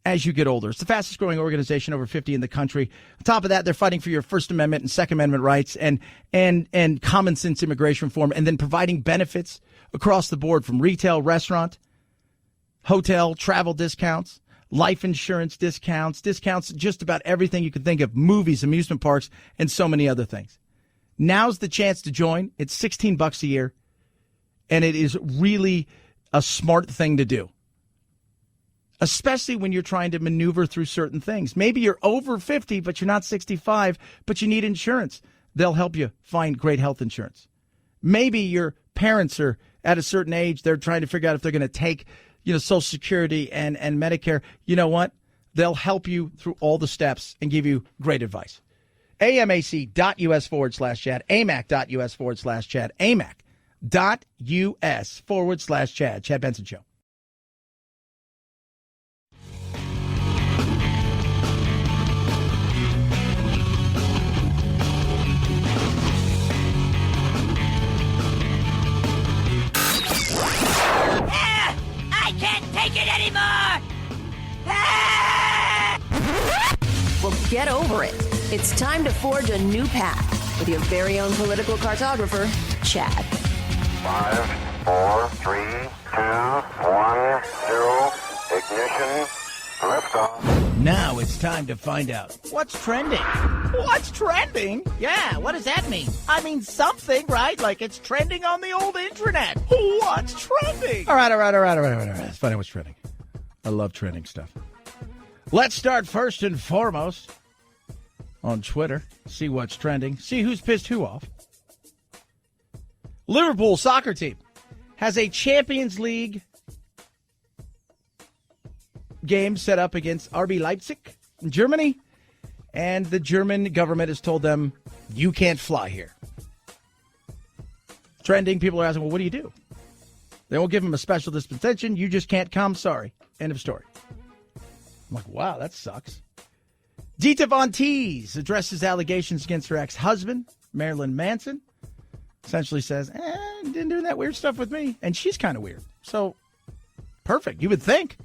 as you get older. It's the fastest growing organization over 50 in the country. On top of that, they're fighting for your First Amendment and Second Amendment rights and common sense immigration reform, and then providing benefits across the board from retail, restaurant, hotel, travel discounts, life insurance discounts, just about everything you can think of, movies, amusement parks, and so many other things. Now's the chance to join. It's $16 a year, and it is really a smart thing to do, especially when you're trying to maneuver through certain things. Maybe you're over 50, but you're not 65, but you need insurance. They'll help you find great health insurance. Maybe your parents are at a certain age. They're trying to figure out if they're going to take, Social Security and Medicare. You know what? They'll help you through all the steps and give you great advice. amac.us/chat, amac.us/chat, amac.us/chat. Chad Benson Show. get over it. It's time to forge a new path with your very own political cartographer, Chad. 5, 4, 3, 2, 1, 0, ignition, liftoff. Now it's time to find out what's trending. What's trending? Yeah, what does that mean? I mean something, right? Like it's trending on the old internet. What's trending? All right. Let's find out what's trending. I love trending stuff. Let's start first and foremost on Twitter. See what's trending. See who's pissed who off. Liverpool soccer team has a Champions League game set up against RB Leipzig in Germany, and the German government has told them, you can't fly here. Trending, people are asking, well, what do you do? They won't give them a special dispensation. You just can't come. Sorry. End of story. I'm like, wow, that sucks. Dita Von Teese addresses allegations against her ex-husband, Marilyn Manson. Essentially says, didn't do that weird stuff with me. And she's kind of weird. So, perfect. You would think.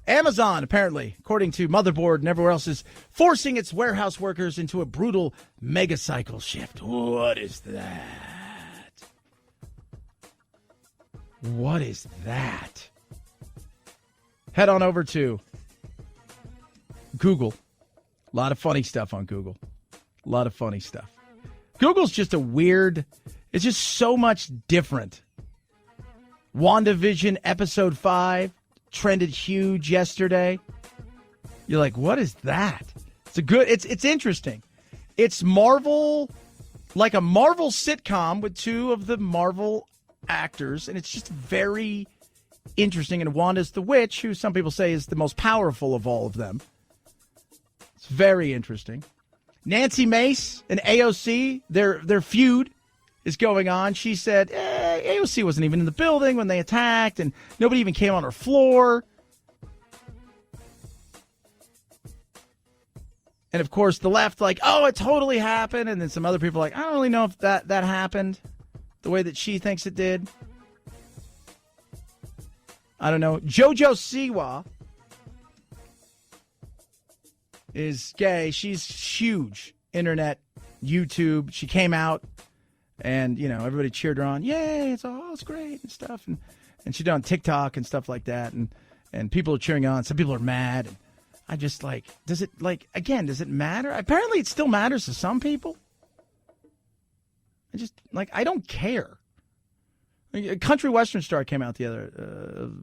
Amazon, apparently, according to Motherboard and everywhere else, is forcing its warehouse workers into a brutal megacycle shift. What is that? What is that? Head on over to Google. A lot of funny stuff on Google. A lot of funny stuff. Google's just a weird, it's just so much different. WandaVision episode 5 trended huge yesterday. You're like, what is that? It's interesting. It's Marvel, like a Marvel sitcom with two of the Marvel actors, and it's just very interesting. And Wanda's the witch, who some people say is the most powerful of all of them. It's very interesting. Nancy Mace and AOC, their feud is going on. She said AOC wasn't even in the building when they attacked, and nobody even came on her floor. And, of course, the left like, oh, it totally happened. And then some other people like, I don't really know if that happened the way that she thinks it did. I don't know. JoJo Siwa is gay. She's huge. Internet, YouTube. She came out, and, everybody cheered her on. Yay, it's great and stuff. And she done TikTok and stuff like that. And people are cheering on. Some people are mad. And I just does it matter? Apparently it still matters to some people. I don't care. A country western star came out the other,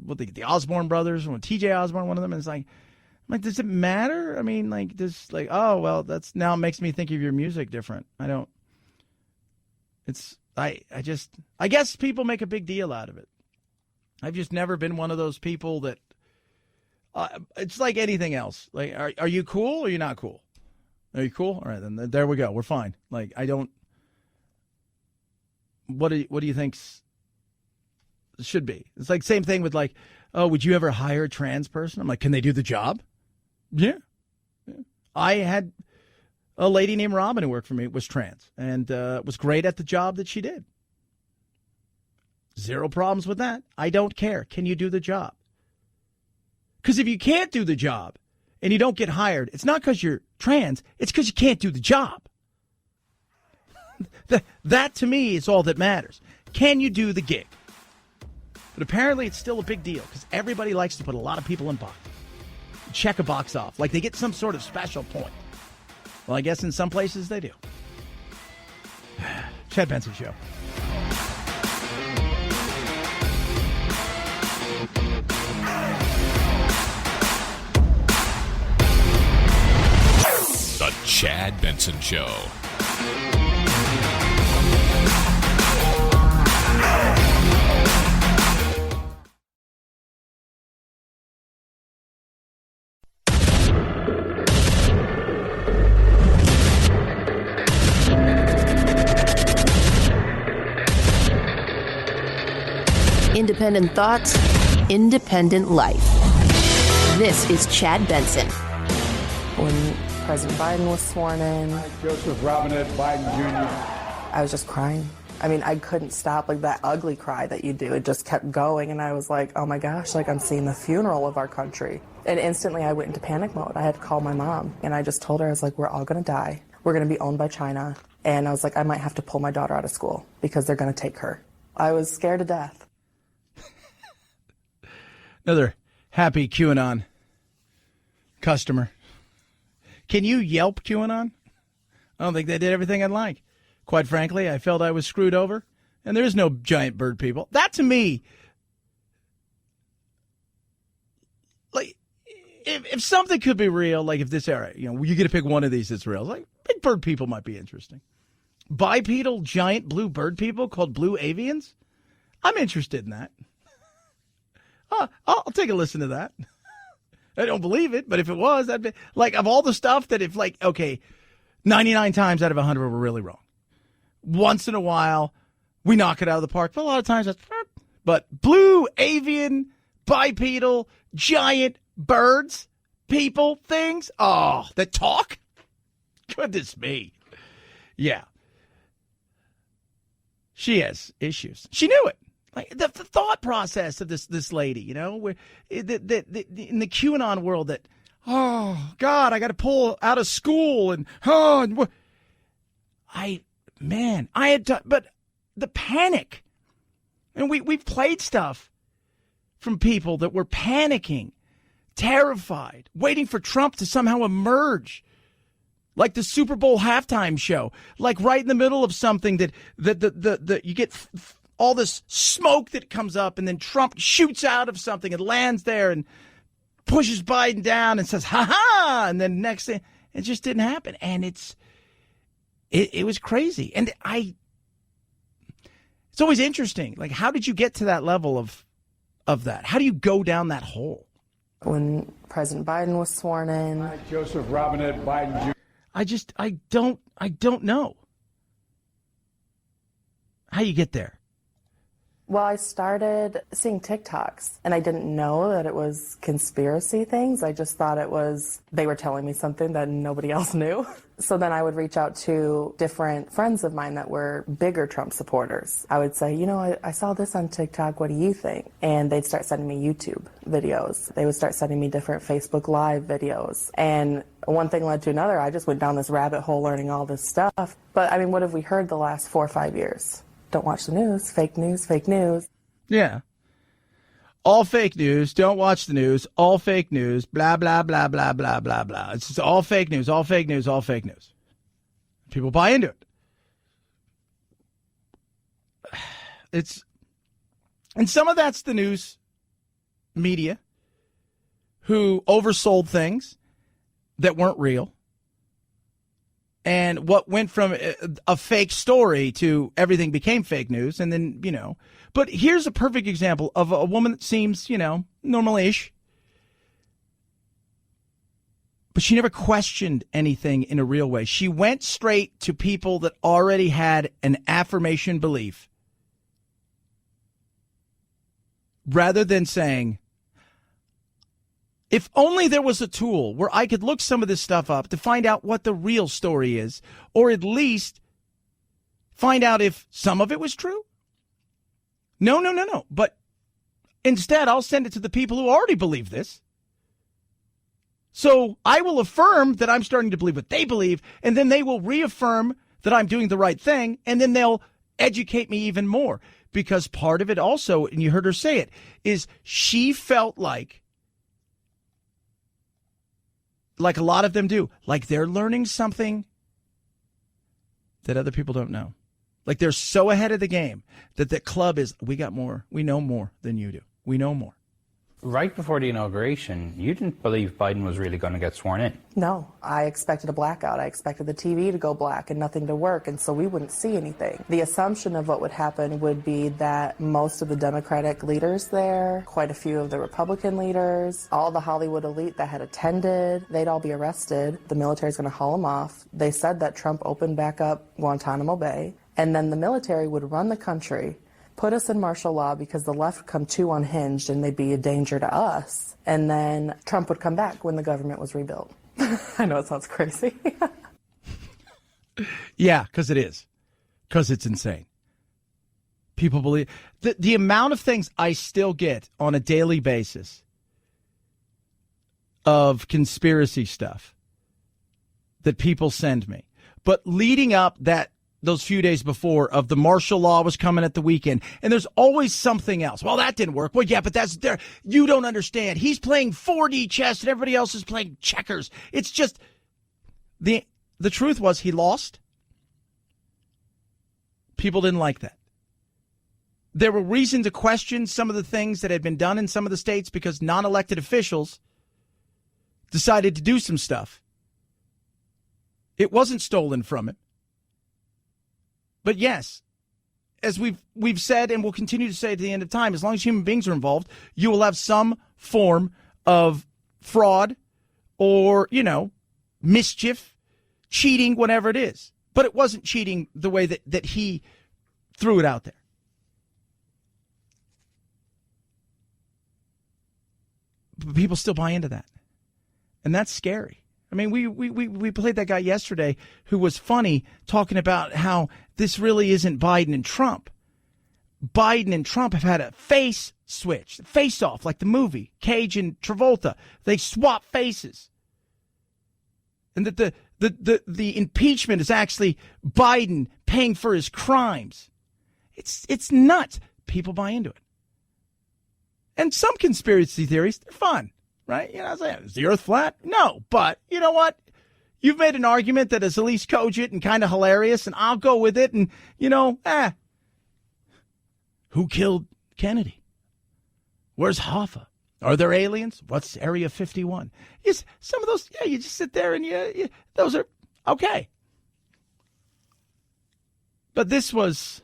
the Osborne brothers, TJ Osborne, one of them, and it's like, does it matter? I mean, oh, well, that's now it makes me think of your music different. I guess people make a big deal out of it. I've just never been one of those people that, it's like anything else. Like, are you cool or are you not cool? Are you cool? All right, then there we go. We're fine. What do you think should be? It's like same thing with oh, would you ever hire a trans person? I'm like, can they do the job? Yeah. I had a lady named Robin who worked for me, was trans, and was great at the job that she did. Zero problems with that. I don't care. Can you do the job? Because if you can't do the job and you don't get hired, it's not because you're trans, it's because you can't do the job. That to me is all that matters. Can you do the gig? But apparently it's still a big deal because everybody likes to put a lot of people in box. Check a box off. Like they get some sort of special point. Well, I guess in some places they do. Chad Benson Show. The Chad Benson Show. Independent thoughts, independent life. This is Chad Benson. When President Biden was sworn in, Joseph Robinette Biden Jr. I was just crying. I mean, I couldn't stop, that ugly cry that you do. It just kept going, and I was like, oh my gosh, I'm seeing the funeral of our country. And instantly I went into panic mode. I had to call my mom, and I just told her, I was like, we're all going to die. We're going to be owned by China. And I was like, I might have to pull my daughter out of school because they're going to take her. I was scared to death. Another happy QAnon customer. Can you Yelp QAnon? I don't think they did everything I'd like. Quite frankly, I felt I was screwed over, and there is no giant bird people. That, to me, like, if something could be real, like if this era, you get to pick one of these that's real, like big bird people might be interesting. Bipedal giant blue bird people called blue avians? I'm interested in that. I'll take a listen to that. I don't believe it, but if it was, that'd be like, of all the stuff that if, like, okay, 99 times out of 100 we're really wrong. Once in a while, we knock it out of the park. But a lot of times, but blue avian, bipedal, giant birds, people, things, that talk? Goodness me. Yeah. She has issues. She knew it. Like the thought process of this lady, where in the QAnon world that, oh God, I got to pull out of school and but the panic, and we've played stuff from people that were panicking, terrified, waiting for Trump to somehow emerge. Like the Super Bowl halftime show, like right in the middle of something that you get all this smoke that comes up, and then Trump shoots out of something and lands there and pushes Biden down and says, ha-ha, and then next thing, it just didn't happen. And it was crazy. And it's always interesting. Like, how did you get to that level of that? How do you go down that hole? When President Biden was sworn in. Joseph Robinette Biden Jr. I don't know how you get there. Well, I started seeing TikToks, and I didn't know that it was conspiracy things. I just thought they were telling me something that nobody else knew. So then I would reach out to different friends of mine that were bigger Trump supporters. I would say, I saw this on TikTok. What do you think? And they'd start sending me YouTube videos. They would start sending me different Facebook Live videos. And one thing led to another. I just went down this rabbit hole learning all this stuff. But, what have we heard the last 4 or 5 years? Don't watch the news. Fake news, fake news. Yeah. All fake news. Don't watch the news. All fake news. Blah, blah, blah, blah, blah, blah, blah. It's just all fake news, all fake news, all fake news. People buy into it. And some of that's the news media who oversold things that weren't real. And what went from a fake story to everything became fake news. And then, but here's a perfect example of a woman that seems, normal-ish. But she never questioned anything in a real way. She went straight to people that already had an affirmation belief rather than saying, if only there was a tool where I could look some of this stuff up to find out what the real story is, or at least find out if some of it was true. No. But instead, I'll send it to the people who already believe this. So I will affirm that I'm starting to believe what they believe, and then they will reaffirm that I'm doing the right thing, and then they'll educate me even more. Because part of it also, and you heard her say it, is she felt like a lot of them do, like they're learning something that other people don't know. Like they're so ahead of the game that the club is, we know more than you do. We know more. Right before the inauguration, you didn't believe Biden was really going to get sworn in. No, I expected a blackout. I expected the TV to go black and nothing to work, and so we wouldn't see anything. The assumption of what would happen would be that most of the Democratic leaders there, quite a few of the Republican leaders, all the Hollywood elite that had attended, they'd all be arrested. The military's going to haul them off. They said that Trump opened back up Guantanamo Bay, and then the military would run the country, put us in martial law because the left would come too unhinged and they'd be a danger to us. And then Trump would come back when the government was rebuilt. I know it sounds crazy. Yeah, because it is. Because it's insane. People believe. The amount of things I still get on a daily basis of conspiracy stuff that people send me. But leading up those few days before of the martial law was coming at the weekend, and there's always something else. Well, that didn't work. Well, yeah, but that's there. You don't understand. He's playing 4D chess and everybody else is playing checkers. It's just the truth was he lost. People didn't like that. There were reason to question some of the things that had been done in some of the states because non-elected officials decided to do some stuff. It wasn't stolen from him. But yes, as we've said and will continue to say at the end of time, as long as human beings are involved, you will have some form of fraud or, mischief, cheating, whatever it is. But it wasn't cheating the way that he threw it out there. But people still buy into that. And that's scary. I mean, we played that guy yesterday who was funny talking about how this really isn't Biden and Trump. Biden and Trump have had a face switch, face off, like the movie, Cage and Travolta. They swap faces. And that the impeachment is actually Biden paying for his crimes. It's nuts. People buy into it. And some conspiracy theories, they're fun, right? I'm saying, is the earth flat? No, but you know what? You've made an argument that is at least cogent and kind of hilarious, and I'll go with it. And, who killed Kennedy? Where's Hoffa? Are there aliens? What's Area 51? Yes, some of those, you just sit there and those are okay. But this was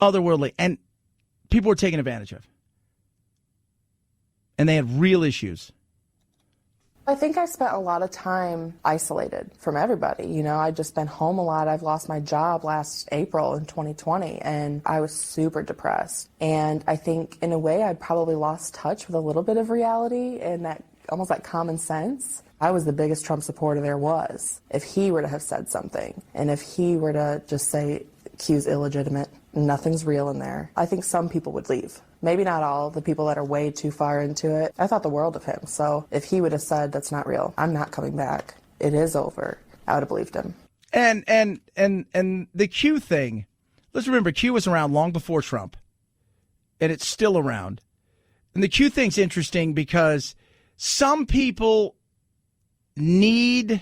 otherworldly, and people were taken advantage of. And they had real issues. I think I spent a lot of time isolated from everybody. I'd just been home a lot. I've lost my job last April in 2020, and I was super depressed. And I think in a way I probably lost touch with a little bit of reality and that almost like common sense. I was the biggest Trump supporter there was. If he were to have said something, and if he were to just say Q's illegitimate, nothing's real in there, I think some people would leave. Maybe not all, the people that are way too far into it. I thought the world of him. So if he would have said that's not real, I'm not coming back, it is over, I would have believed him. And the Q thing, let's remember Q was around long before Trump, and it's still around. And the Q thing's interesting because some people need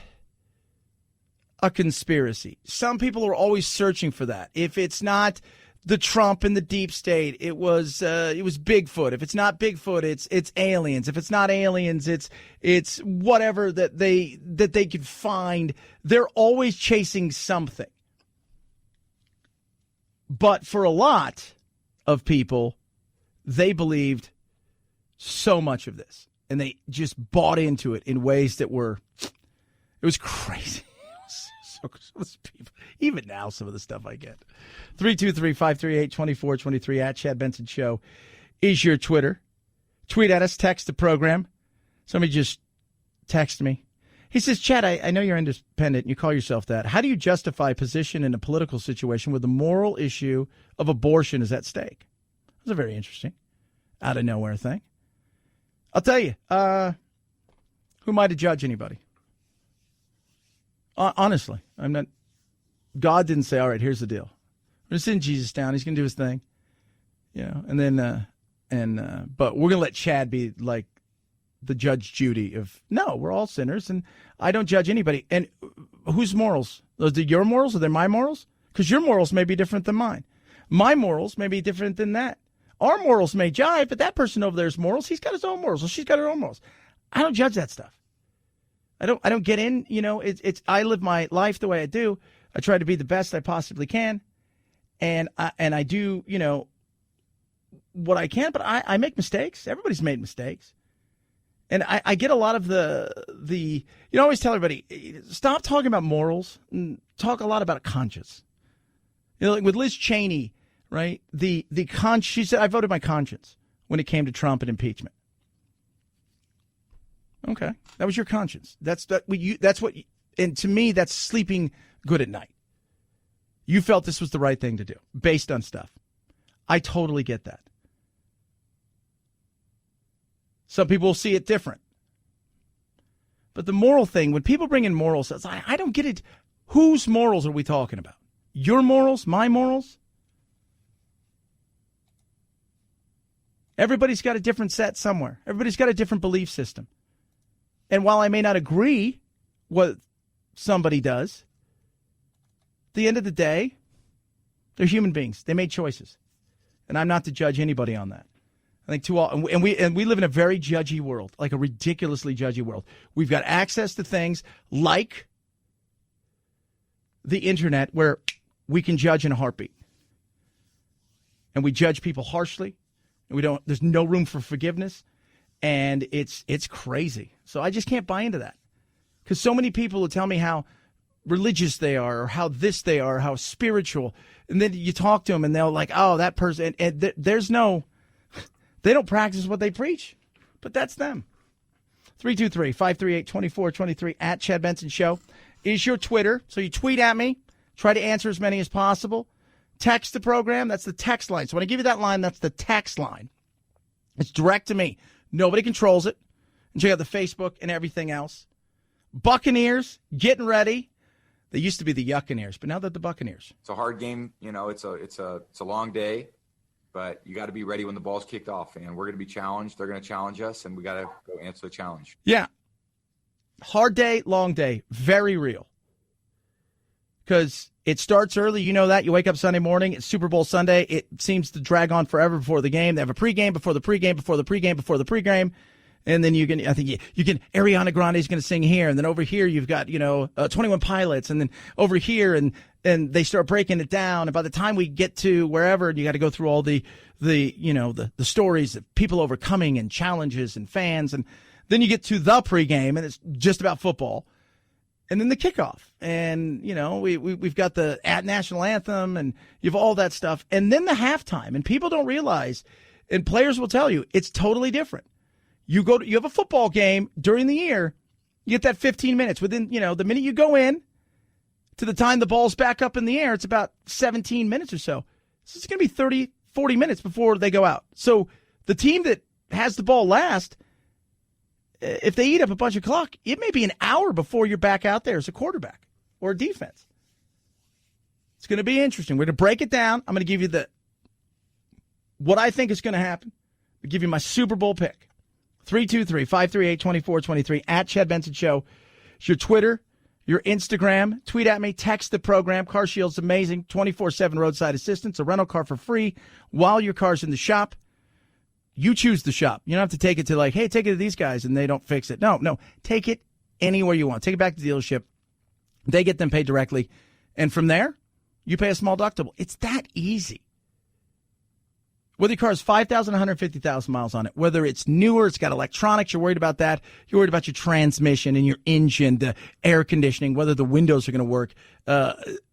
a conspiracy. Some people are always searching for that. If it's not the Trump and the deep state, it was Bigfoot. If it's not Bigfoot, it's aliens. If it's not aliens, it's whatever that they could find. They're always chasing something. But for a lot of people, they believed so much of this, and they just bought into it in ways that it was crazy. Those people, even now, some of the stuff I get. 323-538-2423 at Chad Benson Show is your Twitter. Tweet at us, text the program. Somebody just texted me. He says, Chad, I know you're independent and you call yourself that. How do you justify position in a political situation where the moral issue of abortion is at stake? That's a very interesting, out of nowhere thing. I'll tell you, who am I to judge anybody? Honestly, I'm not. God didn't say, all right, here's the deal. We're going to send Jesus down. He's going to do his thing. And then, but we're going to let Chad be like the Judge Judy of, no, we're all sinners and I don't judge anybody. And whose morals? Are they your morals? Are they my morals? Because your morals may be different than mine. My morals may be different than that. Our morals may jive, but that person over there's morals. He's got his own morals. Or she's got her own morals. I don't judge that stuff. I don't get in, I live my life the way I do. I try to be the best I possibly can. And I do, what I can, but I make mistakes. Everybody's made mistakes. And I get a lot of I always tell everybody, stop talking about morals and talk a lot about a conscience. Like with Liz Cheney, right? She said, I voted my conscience when it came to Trump and impeachment. Okay, that was your conscience. And to me, that's sleeping good at night. You felt this was the right thing to do based on stuff. I totally get that. Some people will see it different. But the moral thing, when people bring in morals, I don't get it. Whose morals are we talking about? Your morals? My morals? Everybody's got a different set somewhere. Everybody's got a different belief system. And while I may not agree what somebody does, at the end of the day, they're human beings. They made choices. And I'm not to judge anybody on that. I think we live in a very judgy world, like a ridiculously judgy world. We've got access to things like the internet where we can judge in a heartbeat. And we judge people harshly. And there's no room for forgiveness. And it's crazy. So I just can't buy into that. Because so many people will tell me how religious they are or how this they are, how spiritual. And then you talk to them and they'll like, oh, that person. And there's no, they don't practice what they preach. But that's them. 323-538-2423 at Chad Benson Show is your Twitter. So you tweet at me. Try to answer as many as possible. Text the program. That's the text line. So when I give you that line, that's the text line. It's direct to me. Nobody controls it. And check out the Facebook and everything else. Buccaneers getting ready. They used to be the Yuccaneers, but now they're the Buccaneers. It's a hard game. You know, it's a long day, but you got to be ready when the ball's kicked off. And we're going to be challenged. They're going to challenge us, and we got to go answer the challenge. Yeah. Hard day, long day. Very real. Because it starts early. You know that. You wake up Sunday morning. It's Super Bowl Sunday. It seems to drag on forever before the game. They have a pregame before the pregame before the pregame before the pregame. And then you can Ariana Grande is going to sing here. And then over here, you've got, 21 Pilots. And then over here, and they start breaking it down. And by the time we get to wherever, you got to go through all the stories of people overcoming and challenges and fans. And then you get to the pregame, and it's just about football. And then the kickoff. And, we've got the national anthem, and you have all that stuff. And then the halftime. And people don't realize, and players will tell you, it's totally different. You have a football game during the year, you get that 15 minutes. Within, the minute you go in to the time the ball's back up in the air, it's about 17 minutes or so. So it's going to be 30, 40 minutes before they go out. So the team that has the ball last, if they eat up a bunch of clock, it may be an hour before you're back out there as a quarterback or a defense. It's going to be interesting. We're going to break it down. I'm going to give you what I think is going to happen. I'll give you my Super Bowl pick. 323-538-2423 at Chad Benson Show. It's your Twitter, your Instagram. Tweet at me. Text the program. Car Shield's amazing. 24/7 roadside assistance. A rental car for free while your car's in the shop. You choose the shop. You don't have to take it to hey, take it to these guys and they don't fix it. No. Take it anywhere you want. Take it back to the dealership. They get them paid directly. And from there, you pay a small deductible. It's that easy. Whether your car has 5,000, 150,000 miles on it, whether it's newer, it's got electronics, you're worried about that. You're worried about your transmission and your engine, the air conditioning, whether the windows are going to work.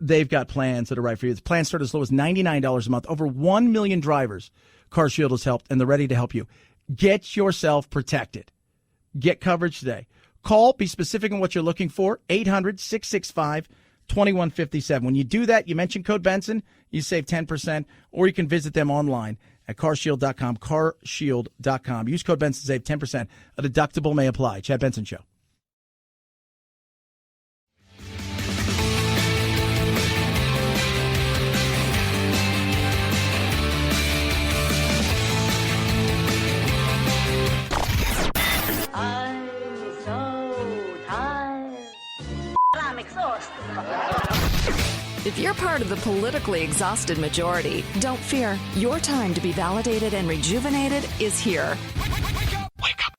They've got plans that are right for you. The plans start as low as $99 a month. Over 1 million drivers Car Shield has helped, and they're ready to help you. Get yourself protected. Get coverage today. Call, be specific on what you're looking for, 800-665-2157. When you do that, you mention code Benson, you save 10%, or you can visit them online at carshield.com, carshield.com. Use code Benson, save 10%. A deductible may apply. Chad Benson Show. I'm so tired. I'm exhausted. If you're part of the politically exhausted majority, don't fear. Your time to be validated and rejuvenated is here. Wake up.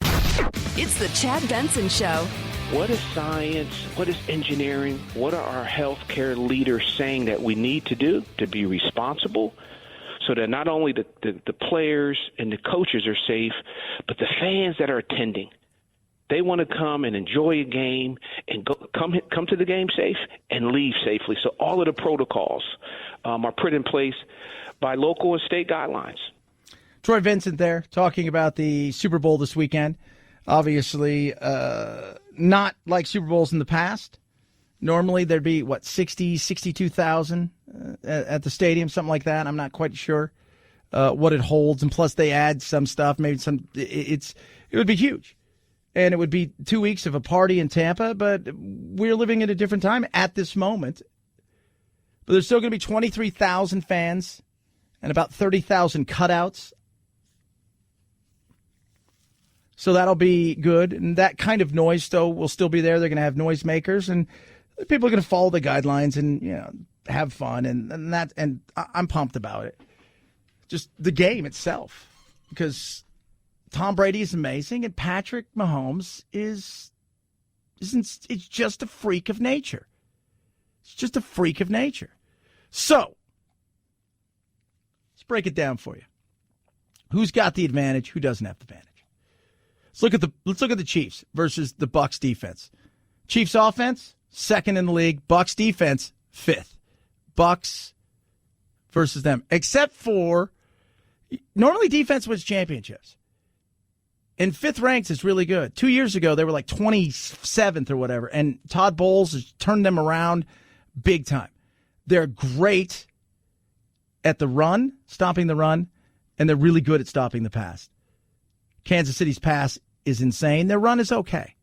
It's the Chad Benson Show. What is science? What is engineering? What are our healthcare leaders saying that we need to do to be responsible so that not only the players and the coaches are safe, but the fans that are attending? They want to come and enjoy a game and come to the game safe and leave safely. So all of the protocols are put in place by local and state guidelines. Troy Vincent there talking about the Super Bowl this weekend. Obviously, not like Super Bowls in the past. Normally there'd be, 62,000 at the stadium, something like that. I'm not quite sure what it holds. And plus they add some stuff, maybe it would be huge. and it would be 2 weeks of a party in Tampa, but we're living in a different time at this moment. But there's still going to be 23,000 fans and about 30,000 cutouts. So that'll be good. And that kind of noise, though, will still be there. They're going to have noisemakers, and people are going to follow the guidelines and, have fun. And I'm pumped about it. Just the game itself, because Tom Brady is amazing, and Patrick Mahomes it's just a freak of nature. It's just a freak of nature. So let's break it down for you. Who's got the advantage? Who doesn't have the advantage? Let's look at the Chiefs versus the Bucs defense. Chiefs offense, second in the league. Bucs defense, fifth. Bucs versus them. Except for, normally defense wins championships. And fifth ranked is really good. 2 years ago, they were like 27th or whatever. And Todd Bowles has turned them around big time. They're great at the run, stopping the run, and they're really good at stopping the pass. Kansas City's pass is insane. Their run is okay.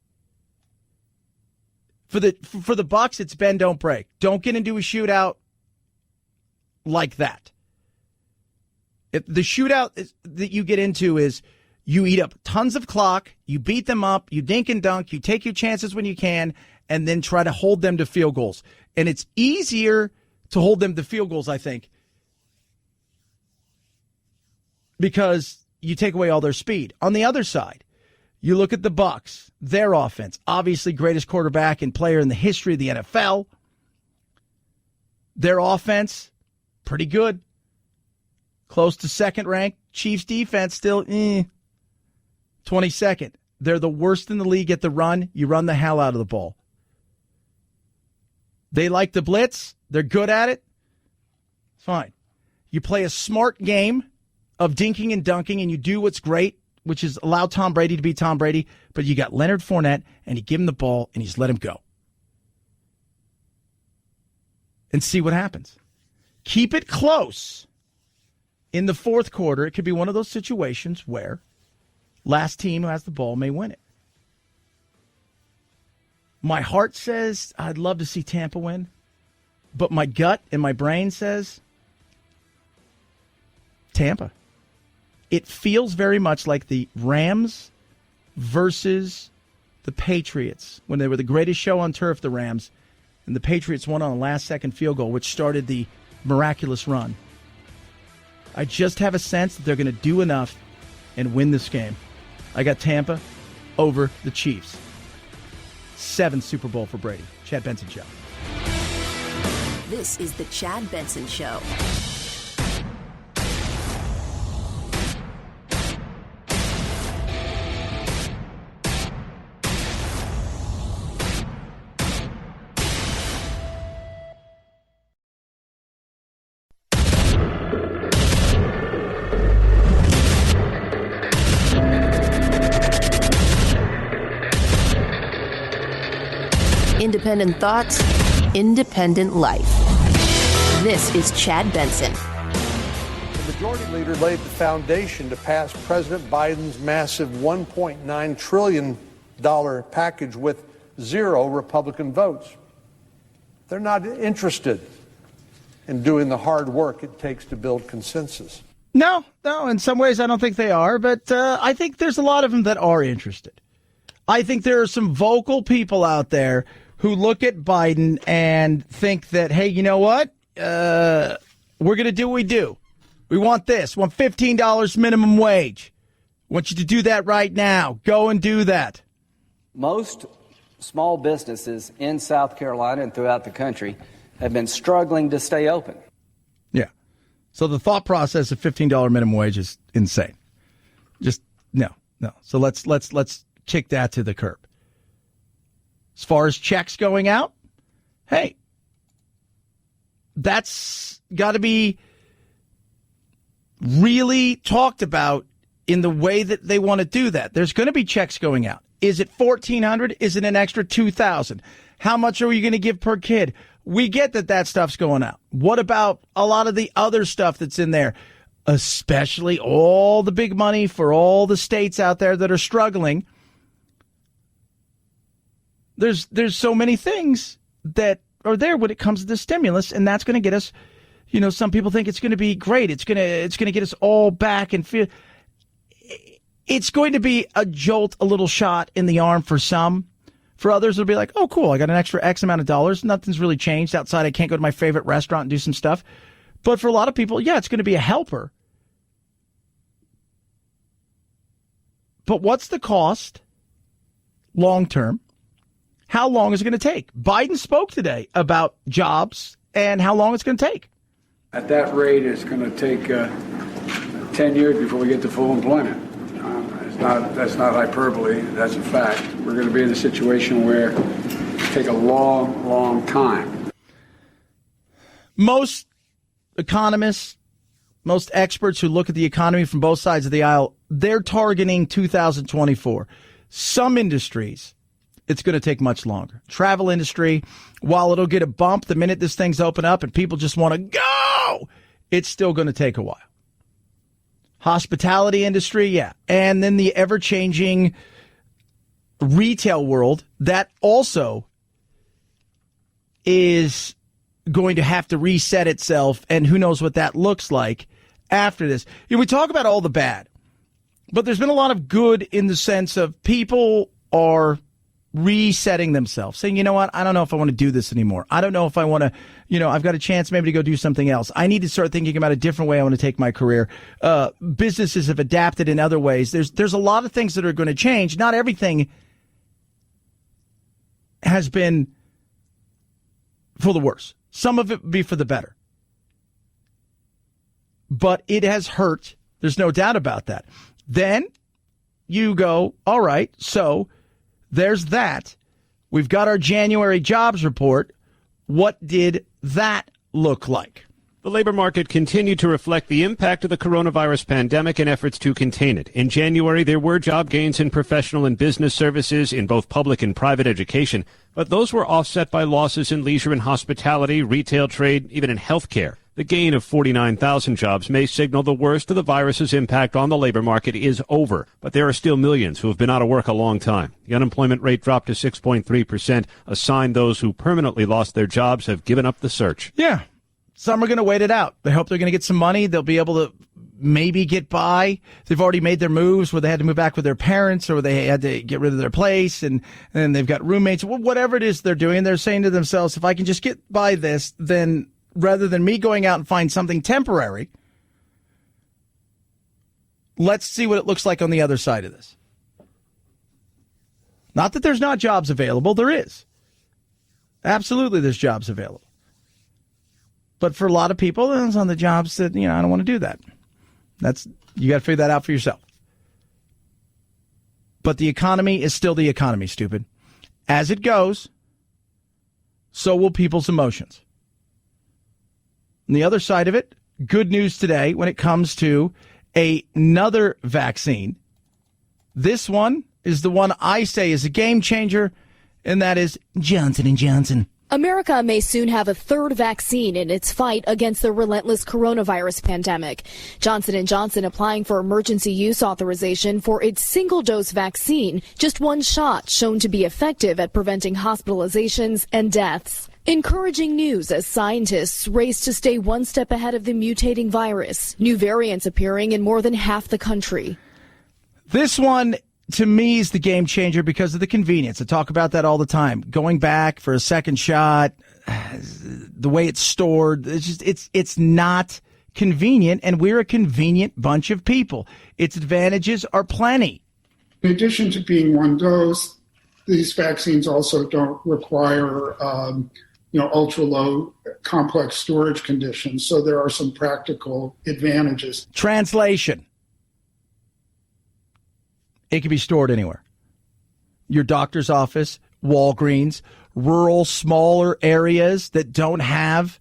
For the Bucs, it's bend, don't break. Don't get into a shootout like that. The shootout that you get into is you eat up tons of clock, you beat them up, you dink and dunk, you take your chances when you can, and then try to hold them to field goals. And it's easier to hold them to field goals, I think, because you take away all their speed. On the other side, you look at the Bucs, their offense, obviously greatest quarterback and player in the history of the NFL. Their offense, pretty good. Close to second rank. Chiefs defense still 22nd. They're the worst in the league at the run. You run the hell out of the ball. They like the blitz. They're good at it. Fine. You play a smart game of dinking and dunking, and you do what's great, which is allow Tom Brady to be Tom Brady, but you got Leonard Fournette, and you give him the ball, and you just let him go. And see what happens. Keep it close. In the fourth quarter, it could be one of those situations where last team who has the ball may win it. My heart says I'd love to see Tampa win, but my gut and my brain says Tampa. It feels very much like the Rams versus the Patriots when they were the greatest show on turf, the Rams, and the Patriots won on a last-second field goal, which started the miraculous run. I just have a sense that they're going to do enough and win this game. I got Tampa over the Chiefs. 7th Super Bowl for Brady. Chad Benson Show. This is the Chad Benson Show. Independent thoughts, independent life. This is Chad Benson. The majority leader laid the foundation to pass President Biden's massive $1.9 trillion package with 0 Republican votes. They're not interested in doing the hard work it takes to build consensus. No, in some ways I don't think they are, but I think there's a lot of them that are interested. I think there are some vocal people out there who look at Biden and think that, hey, you know what? We're going to do what we do. We want this. We want $15 minimum wage. I want you to do that right now. Go and do that. Most small businesses in South Carolina and throughout the country have been struggling to stay open. Yeah. So the thought process of $15 minimum wage is insane. Just no. So let's kick that to the curb. As far as checks going out, hey, that's got to be really talked about in the way that they want to do that. There's going to be checks going out. Is it $1,400? Is it an extra $2,000? How much are you going to give per kid? We get that stuff's going out. What about a lot of the other stuff that's in there, especially all the big money for all the states out there that are struggling? There's so many things that are there when it comes to the stimulus, and that's going to get us, some people think it's going to be great. It's going to get us all back and feel. It's going to be a jolt, a little shot in the arm for some. For others, it'll be like, oh, cool, I got an extra X amount of dollars. Nothing's really changed outside. I can't go to my favorite restaurant and do some stuff. But for a lot of people, yeah, it's going to be a helper. But what's the cost long term? How long is it going to take? Biden spoke today about jobs and how long it's going to take. At that rate, it's going to take 10 years before we get to full employment. That's not hyperbole. That's a fact. We're going to be in a situation where it'll take a long, long time. Most economists, most experts who look at the economy from both sides of the aisle, they're targeting 2024. Some industries, it's going to take much longer. Travel industry, while it'll get a bump the minute this thing's open up and people just want to go, it's still going to take a while. Hospitality industry, yeah. And then the ever-changing retail world, that also is going to have to reset itself, and who knows what that looks like after this. We talk about all the bad, but there's been a lot of good in the sense of people are resetting themselves, saying, you know what, I don't know if I want to do this anymore. I don't know if I want to, I've got a chance maybe to go do something else. I need to start thinking about a different way I want to take my career. Businesses have adapted in other ways. There's a lot of things that are going to change. Not everything has been for the worse. Some of it will be for the better. But it has hurt. There's no doubt about that. Then you go, all right, so there's that. We've got our January jobs report. What did that look like? The labor market continued to reflect the impact of the coronavirus pandemic and efforts to contain it. In January, there were job gains in professional and business services in both public and private education, but those were offset by losses in leisure and hospitality, retail trade, even in healthcare. The gain of 49,000 jobs may signal the worst of the virus's impact on the labor market is over, but there are still millions who have been out of work a long time. The unemployment rate dropped to 6.3%, a sign those who permanently lost their jobs have given up the search. Yeah. Some are going to wait it out. They hope they're going to get some money. They'll be able to maybe get by. They've already made their moves where they had to move back with their parents or they had to get rid of their place and they've got roommates. Whatever it is they're doing, they're saying to themselves, if I can just get by this, then rather than me going out and find something temporary, let's see what it looks like on the other side of this. Not that there's not jobs available. There is. Absolutely, there's jobs available. But for a lot of people, it's on the jobs that, I don't want to do that. You got to figure that out for yourself. But the economy is still the economy, stupid. As it goes, so will people's emotions. On the other side of it, good news today when it comes to another vaccine. This one is the one I say is a game changer, and that is Johnson & Johnson. America may soon have a third vaccine in its fight against the relentless coronavirus pandemic. Johnson & Johnson applying for emergency use authorization for its single-dose vaccine, just one shot shown to be effective at preventing hospitalizations and deaths. Encouraging news as scientists race to stay one step ahead of the mutating virus. New variants appearing in more than half the country. This one, to me, is the game changer because of the convenience. I talk about that all the time. Going back for a second shot, the way it's stored, it's not convenient, and we're a convenient bunch of people. Its advantages are plenty. In addition to being one dose, these vaccines also don't require ultra low complex storage conditions. So there are some practical advantages. Translation. It can be stored anywhere. Your doctor's office, Walgreens, rural, smaller areas that don't have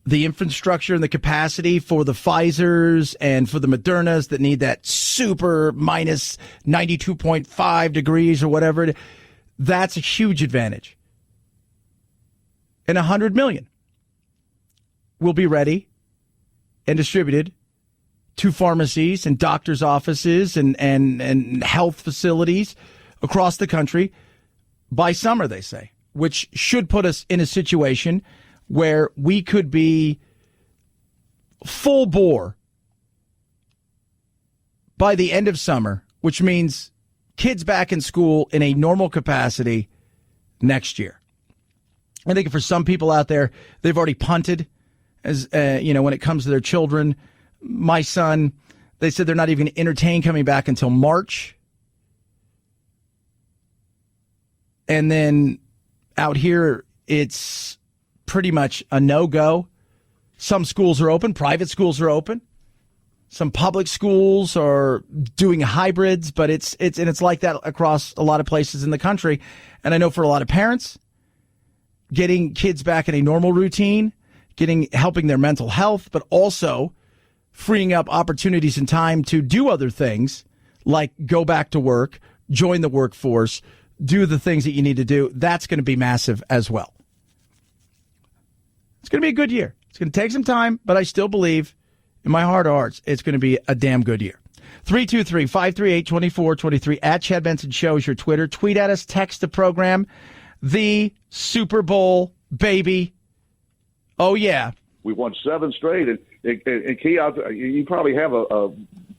the infrastructure and the capacity for the Pfizers and for the Modernas that need that super minus 92.5 degrees or whatever. That's a huge advantage. And 100 million will be ready and distributed to pharmacies and doctors' offices and health facilities across the country by summer, they say, which should put us in a situation where we could be full bore by the end of summer, which means kids back in school in a normal capacity next year. I think for some people out there, they've already punted as when it comes to their children. My son, they said they're not even going to entertain coming back until March. And then out here, it's pretty much a no-go. Some schools are open. Private schools are open. Some public schools are doing hybrids, but it's like that across a lot of places in the country. And I know for a lot of parents, getting kids back in a normal routine, helping their mental health, but also freeing up opportunities and time to do other things like go back to work, join the workforce, do the things that you need to do. That's going to be massive as well. It's going to be a good year. It's going to take some time, but I still believe in my heart of hearts, it's going to be a damn good year. 323-538-2423 at Chad Benson Show is your Twitter. Tweet at us, text the program. The Super Bowl, baby. Oh, yeah. We won 7 straight. And Key, you probably have a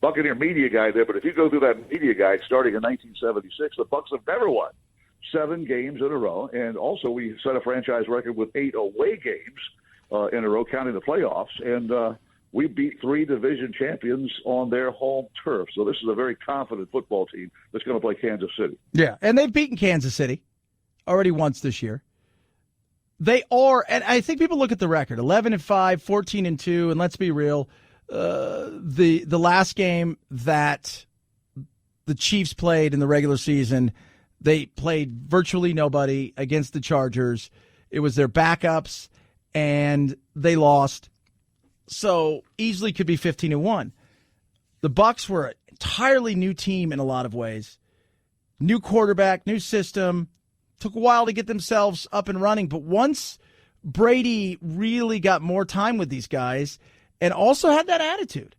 Buccaneer media guide there, but if you go through that media guide starting in 1976, the Bucs have never won 7 games in a row. And also we set a franchise record with 8 away games in a row, counting the playoffs. And we beat 3 division champions on their home turf. So this is a very confident football team that's going to play Kansas City. Yeah, and they've beaten Kansas City already once this year. They are, and I think people look at the record, 11-5, 14-2, and let's be real, the last game that the Chiefs played in the regular season, they played virtually nobody against the Chargers. It was their backups, and they lost. So easily could be 15-1. The Bucs were an entirely new team in a lot of ways. New quarterback, new system. Took a while to get themselves up and running, but once Brady really got more time with these guys and also had that attitude,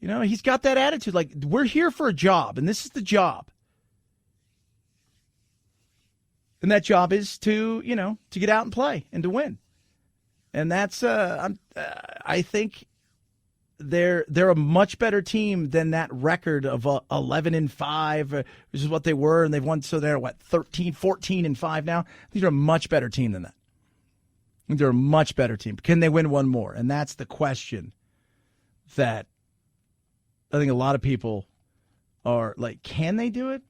he's got that attitude like we're here for a job and this is the job. And that job is to get out and play and to win. And that's I think they're a much better team than that record of 11-5, which is what they were, and they've won. So they're 14-5 now. These are a much better team than that. They're a much better team. Can they win one more? And that's the question that I think a lot of people are like, can they do it?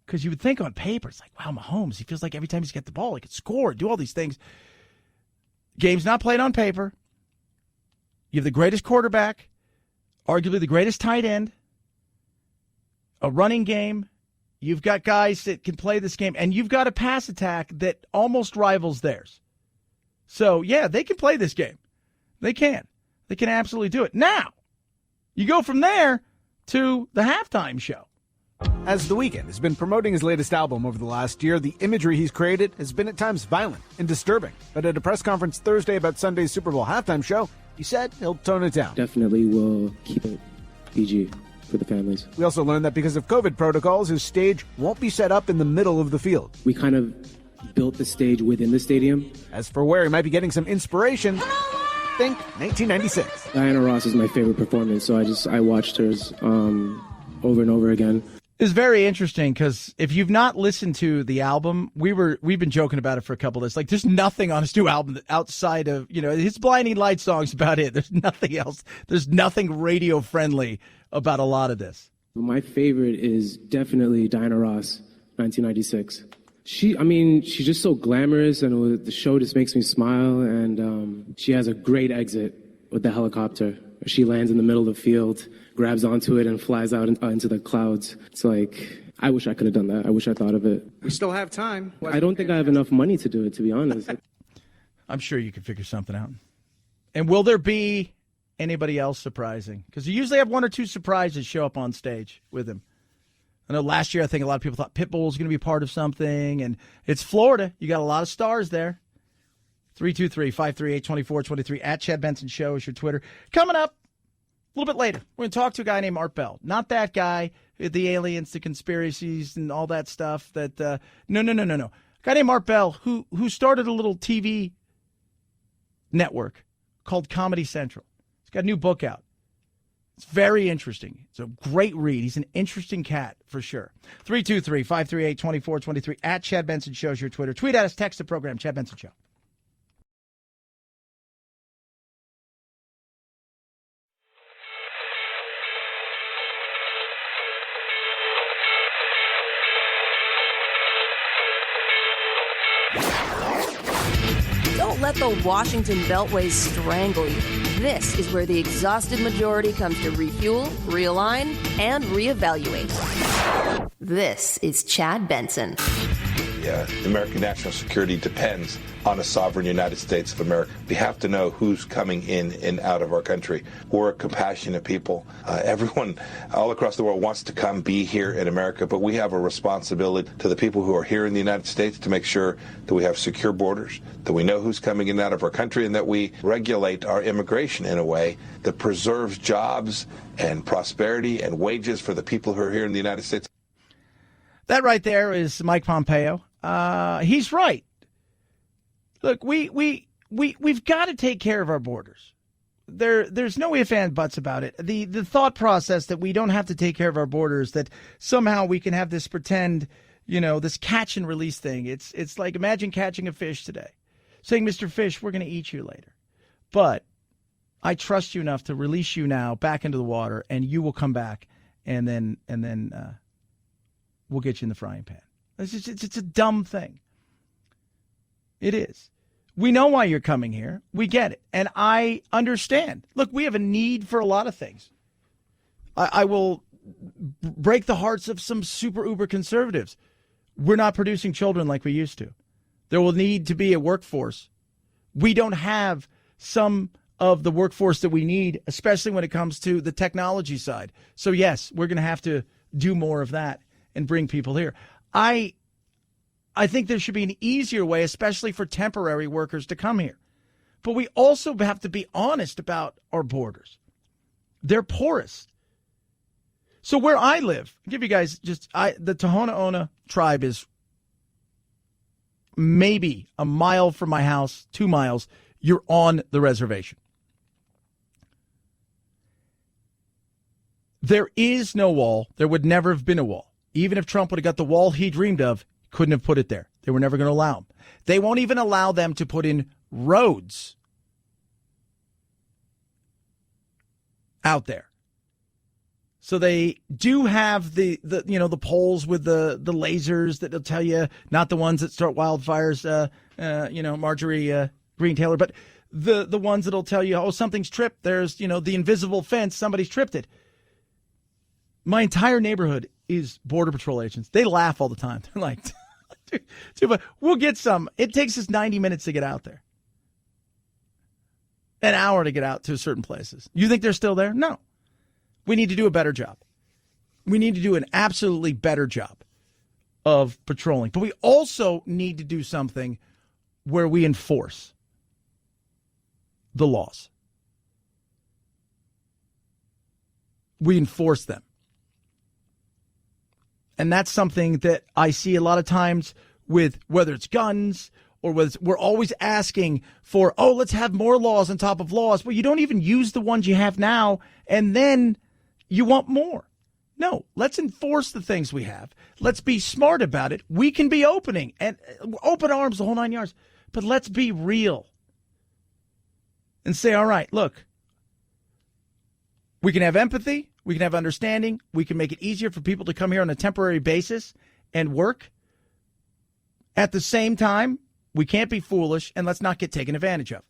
Because you would think on paper, it's like, wow, Mahomes, he feels like every time he's got the ball, he could score, do all these things. Game's not played on paper. You have the greatest quarterback, arguably the greatest tight end, a running game. You've got guys that can play this game, and you've got a pass attack that almost rivals theirs. So, yeah, they can play this game. They can. They can absolutely do it. Now, you go from there to the halftime show. As The Weeknd has been promoting his latest album over the last year, the imagery he's created has been at times violent and disturbing. But at a press conference Thursday about Sunday's Super Bowl halftime show, he said he'll tone it down. Definitely will keep it PG for the families. We also learned that because of COVID protocols, his stage won't be set up in the middle of the field. We kind of built the stage within the stadium. As for where he might be getting some inspiration, think 1996. Diana Ross is my favorite performance, so I watched hers over and over again. It's very interesting because if you've not listened to the album, we've been joking about it for a couple of days. Like, there's nothing on his new album outside of his Blinding Lights song's about it. There's nothing else. There's nothing radio friendly about a lot of this. My favorite is definitely Diana Ross, 1996. She's just so glamorous, and the show just makes me smile. And she has a great exit with the helicopter. She lands in the middle of the field, grabs onto it, and flies out into the clouds. It's like, I wish I could have done that. I wish I thought of it. We still have time. I don't think I have enough money to do it, to be honest. I'm sure you can figure something out. And will there be anybody else surprising? Because you usually have one or two surprises show up on stage with him. I know last year I think a lot of people thought Pitbull was going to be part of something, and it's Florida. You got a lot of stars there. 323-538-2423 at Chad Benson Show is your Twitter. Coming up a little bit later, we're going to talk to a guy named Art Bell. Not that guy, the aliens, the conspiracies, and all that stuff. No. A guy named Art Bell, who started a little TV network called Comedy Central. He's got a new book out. It's very interesting. It's a great read. He's an interesting cat for sure. 323-538-2423 at Chad Benson Show's your Twitter. Tweet at us, text the program, Chad Benson Show. Don't let the Washington Beltway strangle you. This is where the exhausted majority comes to refuel, realign, and reevaluate. This is Chad Benson. American national security depends on a sovereign United States of America. We have to know who's coming in and out of our country. We're a compassionate people. Everyone all across the world wants to come be here in America, but we have a responsibility to the people who are here in the United States to make sure that we have secure borders, that we know who's coming in and out of our country, and that we regulate our immigration in a way that preserves jobs and prosperity and wages for the people who are here in the United States. That right there is Mike Pompeo. He's right. Look, we've got to take care of our borders. There's no ifs and buts about it. The thought process that we don't have to take care of our borders, that somehow we can have this pretend, this catch and release thing. It's like, imagine catching a fish today, saying, Mr. Fish, we're going to eat you later. But I trust you enough to release you now back into the water, and you will come back, and then we'll get you in the frying pan. It's a dumb thing. It is. We know why you're coming here. We get it. And I understand. Look, we have a need for a lot of things. I will break the hearts of some super uber conservatives. We're not producing children like we used to. There will need to be a workforce. We don't have some of the workforce that we need, especially when it comes to the technology side. So, yes, we're going to have to do more of that and bring people here. I think there should be an easier way, especially for temporary workers, to come here. But we also have to be honest about our borders. They're porous. So where I live, I'll give you guys the Tohono O'odham tribe is maybe a mile from my house, 2 miles. You're on the reservation. There is no wall. There would never have been a wall. Even if Trump would have got the wall he dreamed of, couldn't have put it there. They were never going to allow him. They won't even allow them to put in roads out there. So they do have the poles with the lasers that'll tell you, not the ones that start wildfires, Marjorie Green Taylor, but the ones that'll tell you, oh, something's tripped. There's, the invisible fence. Somebody's tripped it. My entire neighborhood is Border Patrol agents. They laugh all the time. They're like, dude, we'll get some. It takes us 90 minutes to get out there. An hour to get out to certain places. You think they're still there? No. We need to do a better job. We need to do an absolutely better job of patrolling. But we also need to do something where we enforce the laws. We enforce them. And that's something that I see a lot of times with whether it's guns or whether we're always asking for, let's have more laws on top of laws. Well, you don't even use the ones you have now, and then you want more. No, let's enforce the things we have. Let's be smart about it. We can be open arms, the whole 9 yards, but let's be real and say, all right, look, we can have empathy. We can have understanding. We can make it easier for people to come here on a temporary basis and work. At the same time, we can't be foolish, and let's not get taken advantage of.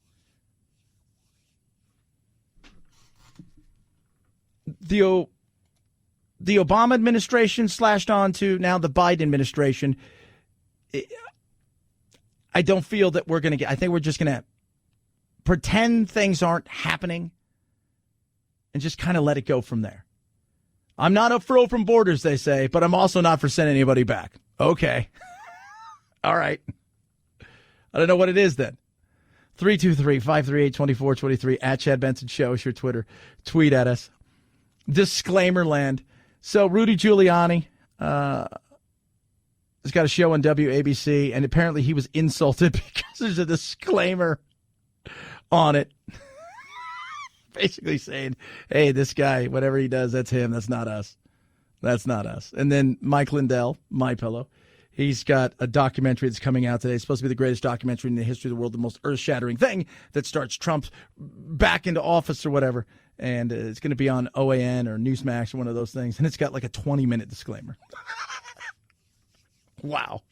The Obama administration slashed on to now the Biden administration. I don't feel that we're going to I think we're just going to pretend things aren't happening and just kind of let it go from there. I'm not up for open borders, they say, but I'm also not for sending anybody back. Okay. All right. I don't know what it is then. 323-538-2423 at Chad Benson Show is your Twitter. Tweet at us. Disclaimer land. So Rudy Giuliani has got a show on WABC, and apparently he was insulted because there's a disclaimer on it. Basically saying, hey, this guy, whatever he does, that's him. That's not us. That's not us. And then Mike Lindell, MyPillow, he's got a documentary that's coming out today. It's supposed to be the greatest documentary in the history of the world, the most earth-shattering thing that starts Trump back into office or whatever. And it's going to be on OAN or Newsmax or one of those things. And it's got like a 20-minute disclaimer. Wow.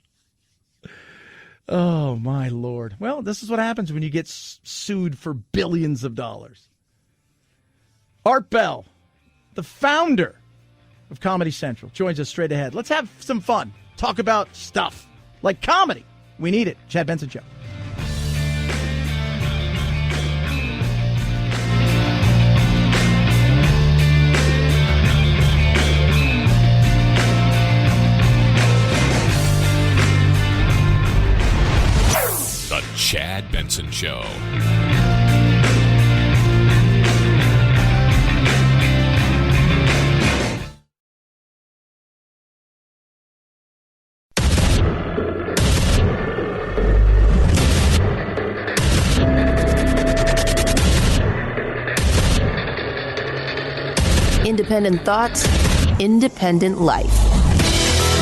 Oh, my Lord. Well, this is what happens when you get sued for billions of dollars. Art Bell, the founder of Comedy Central, joins us straight ahead. Let's have some fun. Talk about stuff like comedy. We need it. Chad Benson Show. The Chad Benson Show. Independent thoughts, independent life.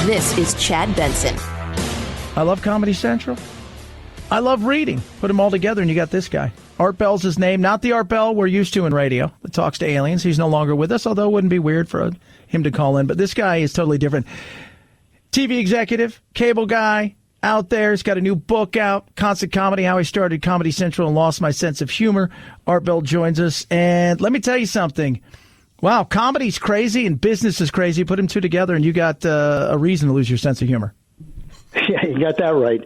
This is Chad Benson. I love Comedy Central. I love reading. Put them all together and you got this guy. Art Bell's his name. Not the Art Bell we're used to in radio that talks to aliens. He's no longer with us, although it wouldn't be weird for him to call in. But this guy is totally different. TV executive, cable guy, out there. He's got a new book out, Constant Comedy, How I Started Comedy Central and Lost My Sense of Humor. Art Bell joins us. And let me tell you something. Wow, comedy's crazy and business is crazy. Put them two together and you got a reason to lose your sense of humor. Yeah, you got that right.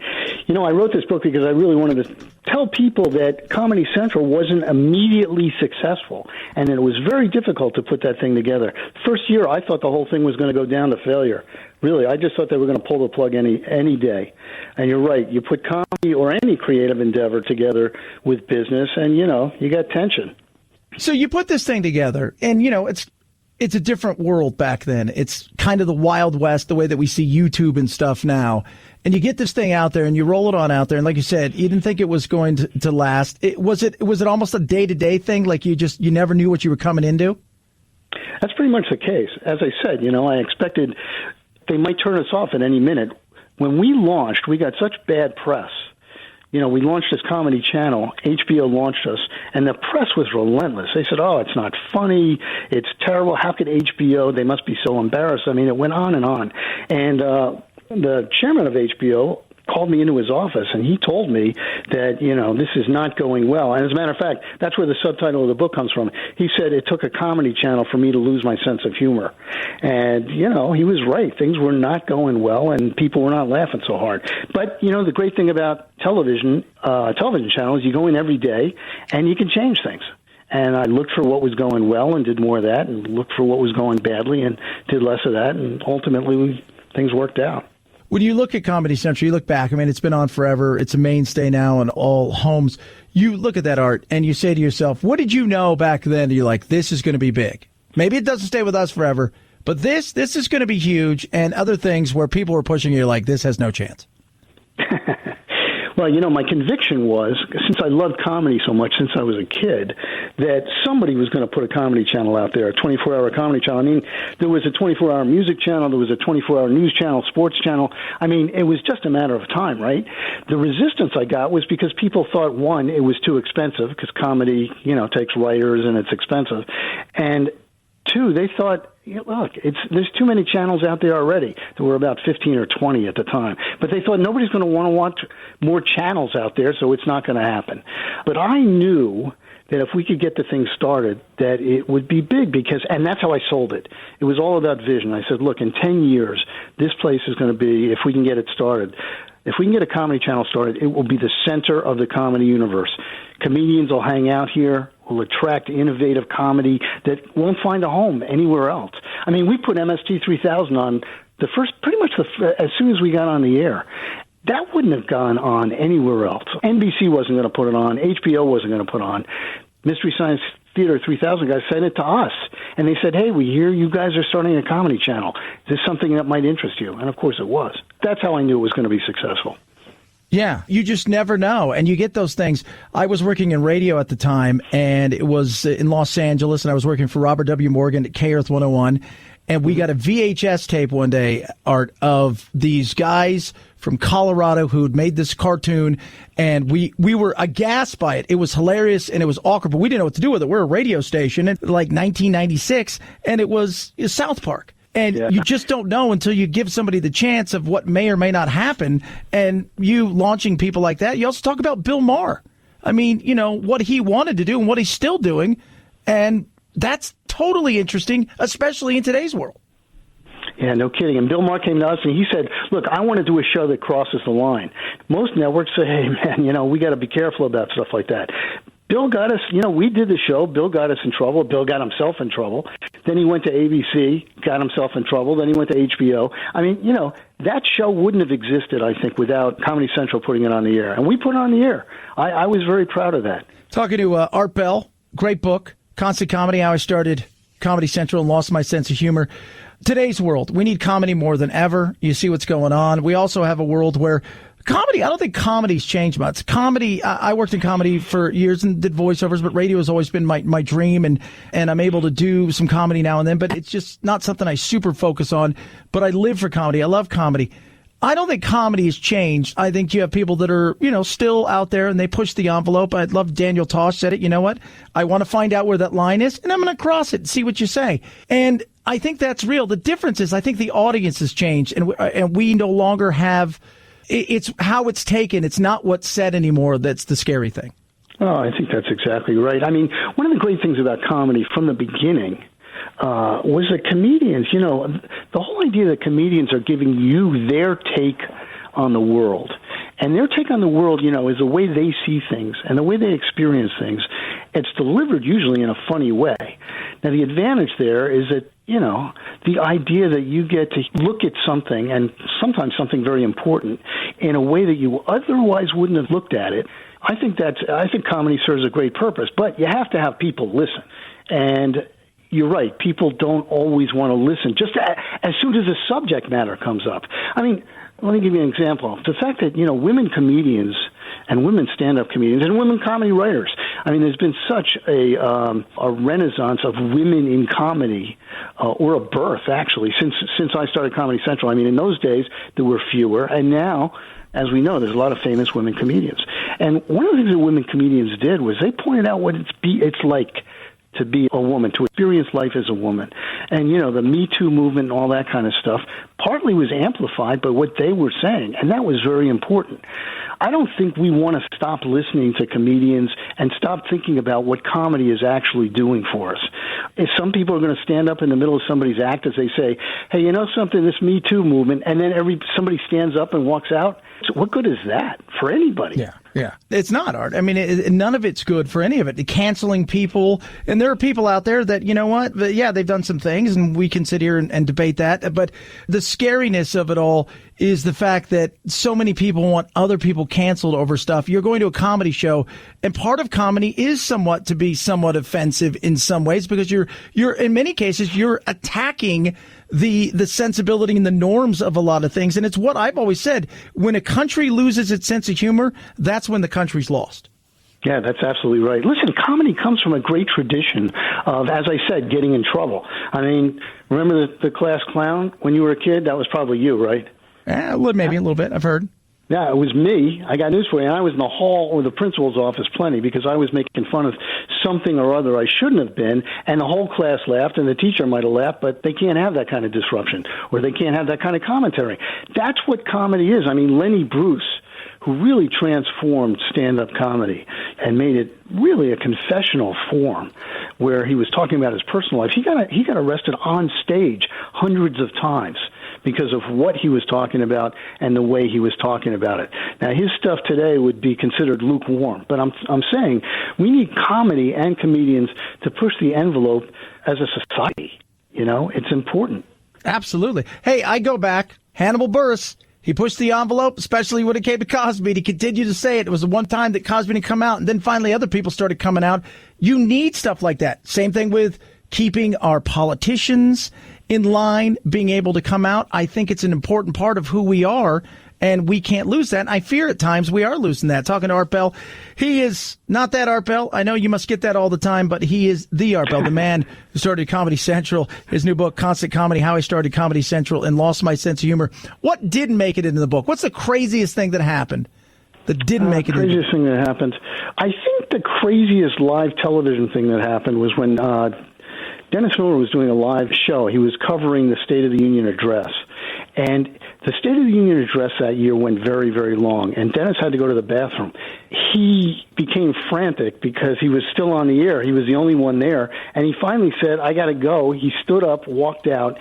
You know, I wrote this book because I really wanted to tell people that Comedy Central wasn't immediately successful, and it was very difficult to put that thing together. First year, I thought the whole thing was going to go down to failure. Really, I just thought they were going to pull the plug any day. And you're right. You put comedy or any creative endeavor together with business, and, you know, you got tension. So you put this thing together, and, you know, it's a different world back then. It's kind of the Wild West, the way that we see YouTube and stuff now. And you get this thing out there and you roll it on out there. And like you said, you didn't think it was going to last. Was it almost a day-to-day thing? Like you never knew what you were coming into? That's pretty much the case. As I said, you know, I expected they might turn us off at any minute. When we launched, we got such bad press. You know, we launched this comedy channel. HBO launched us, and the press was relentless. They said, oh, it's not funny. It's terrible. How could HBO? They must be so embarrassed. I mean, it went on. And the chairman of HBO called me into his office, and he told me that, you know, this is not going well. And as a matter of fact, that's where the subtitle of the book comes from. He said it took a comedy channel for me to lose my sense of humor. And, you know, he was right. Things were not going well, and people were not laughing so hard. But, you know, the great thing about television channels, you go in every day, and you can change things. And I looked for what was going well and did more of that, and looked for what was going badly and did less of that, and ultimately things worked out. When you look at Comedy Central, you look back, I mean, it's been on forever. It's a mainstay now in all homes. You look at that, Art, and you say to yourself, what did you know back then? You're like, this is going to be big. Maybe it doesn't stay with us forever, but this is going to be huge. And other things where people were pushing you like, this has no chance. Well, you know, my conviction was, since I loved comedy so much since I was a kid, that somebody was going to put a comedy channel out there, a 24-hour comedy channel. I mean, there was a 24-hour music channel, there was a 24-hour news channel, sports channel. I mean, it was just a matter of time, right? The resistance I got was because people thought, one, it was too expensive, because comedy, you know, takes writers and it's expensive. And two, they thought, look, there's too many channels out there already. There were about 15 or 20 at the time. But they thought nobody's going to want more channels out there, so it's not going to happen. But I knew that if we could get the thing started, that it would be big, and that's how I sold it. It was all about vision. I said, look, in 10 years, this place is going to be, if we can get it started, if we can get a comedy channel started, it will be the center of the comedy universe. Comedians will hang out here, will attract innovative comedy that won't find a home anywhere else. I mean, we put MST 3000 on as soon as we got on the air. That wouldn't have gone on anywhere else. NBC wasn't going to put it on. HBO wasn't going to put on. Mystery Science Theater 3000 guys sent it to us. And they said, hey, we hear you guys are starting a comedy channel. Is this something that might interest you? And of course it was. That's how I knew it was going to be successful. Yeah, you just never know. And you get those things. I was working in radio at the time, and it was in Los Angeles, and I was working for Robert W. Morgan at K-Earth 101. And we got a VHS tape one day, Art, of these guys from Colorado who had made this cartoon, and we were aghast by it. It was hilarious, and it was awkward, but we didn't know what to do with it. We're a radio station in like 1996, and it was South Park. And you just don't know until you give somebody the chance of what may or may not happen. And you launching people like that. You also talk about Bill Maher. I mean, you know, what he wanted to do and what he's still doing. And that's totally interesting, especially in today's world. Yeah, no kidding. And Bill Maher came to us and he said, look, I want to do a show that crosses the line. Most networks say, hey, man, you know, we got to be careful about stuff like that. Bill got us, you know, we did the show. Bill got us in trouble. Bill got himself in trouble. Then he went to ABC, got himself in trouble. Then he went to HBO. I mean, you know, that show wouldn't have existed, I think, without Comedy Central putting it on the air. And we put it on the air. I was very proud of that. Talking to Art Bell, great book, Constant Comedy, How I Started Comedy Central and Lost My Sense of Humor. Today's world, we need comedy more than ever. You see what's going on. We also have a world where comedy, I don't think comedy's changed much. Comedy, I worked in comedy for years and did voiceovers, but radio has always been my dream, and I'm able to do some comedy now and then, but it's just not something I super focus on. But I live for comedy. I love comedy. I don't think comedy has changed. I think you have people that are, you know, still out there and they push the envelope. I'd love Daniel Tosh said it. You know what? I want to find out where that line is, and I'm going to cross it and see what you say. And I think that's real. The difference is I think the audience has changed, and we no longer have. It's how it's taken. It's not what's said anymore that's the scary thing. Oh, I think that's exactly right. I mean, one of the great things about comedy from the beginning was that comedians, you know, the whole idea that comedians are giving you their take on the world. And their take on the world, you know, is the way they see things and the way they experience things. It's delivered usually in a funny way. Now, the advantage there is that, you know, the idea that you get to look at something, and sometimes something very important, in a way that you otherwise wouldn't have looked at it. I think comedy serves a great purpose, but you have to have people listen. And you're right, people don't always want to listen just as soon as the subject matter comes up. I mean, let me give you an example. The fact that, you know, women comedians and women stand-up comedians and women comedy writers, I mean, there's been such a renaissance of women in comedy, or a birth, actually, since I started Comedy Central. I mean, in those days, there were fewer, and now, as we know, there's a lot of famous women comedians. And one of the things that women comedians did was they pointed out what it's like to be a woman, to experience life as a woman. And, you know, the Me Too movement and all that kind of stuff partly was amplified by what they were saying, and that was very important. I don't think we want to stop listening to comedians and stop thinking about what comedy is actually doing for us. If some people are going to stand up in the middle of somebody's act as they say, hey, you know something, this Me Too movement, and then somebody stands up and walks out, so what good is that for anybody? Yeah. It's not, Art. I mean, none of it's good for any of it. Canceling people. And there are people out there that, you know what? Yeah, they've done some things, and we can sit here and debate that. But the scariness of it all is the fact that so many people want other people canceled over stuff. You're going to a comedy show, and part of comedy is somewhat to be somewhat offensive in some ways, because you're in many cases, you're attacking the sensibility and the norms of a lot of things. And it's what I've always said. When a country loses its sense of humor, that's when the country's lost. Yeah, that's absolutely right. Listen, comedy comes from a great tradition of, as I said, getting in trouble. I mean, remember the class clown when you were a kid? That was probably you, right? Maybe a little bit. I've heard. Yeah, it was me. I got news for you. And I was in the hall or the principal's office plenty because I was making fun of something or other I shouldn't have been, and the whole class laughed, and the teacher might have laughed, but they can't have that kind of disruption, or they can't have that kind of commentary. That's what comedy is. I mean, Lenny Bruce, who really transformed stand-up comedy and made it really a confessional form where he was talking about his personal life. He got arrested on stage hundreds of times because of what he was talking about and the way he was talking about it. Now, his stuff today would be considered lukewarm, but I'm saying we need comedy and comedians to push the envelope as a society. You know, it's important. Absolutely. Hey, I go back. Hannibal Buress. He pushed the envelope, especially when it came to Cosby. He continued to say it. It was the one time that Cosby didn't come out, and then finally other people started coming out. You need stuff like that. Same thing with keeping our politicians in line, being able to come out. I think it's an important part of who we are, and we can't lose that. And I fear at times we are losing that. Talking to Art Bell, he is not that Art Bell. I know you must get that all the time, but he is the Art Bell, the man who started Comedy Central. His new book, Constant Comedy, How I Started Comedy Central and Lost My Sense of Humor. What didn't make it into the book? What's the craziest thing that happened that didn't make it into the book? Craziest thing that happened? I think the craziest live television thing that happened was when Dennis Miller was doing a live show. He was covering the State of the Union address. And the State of the Union address that year went very, very long, and Dennis had to go to the bathroom. He became frantic because he was still on the air. He was the only one there, and he finally said, I got to go. He stood up, walked out.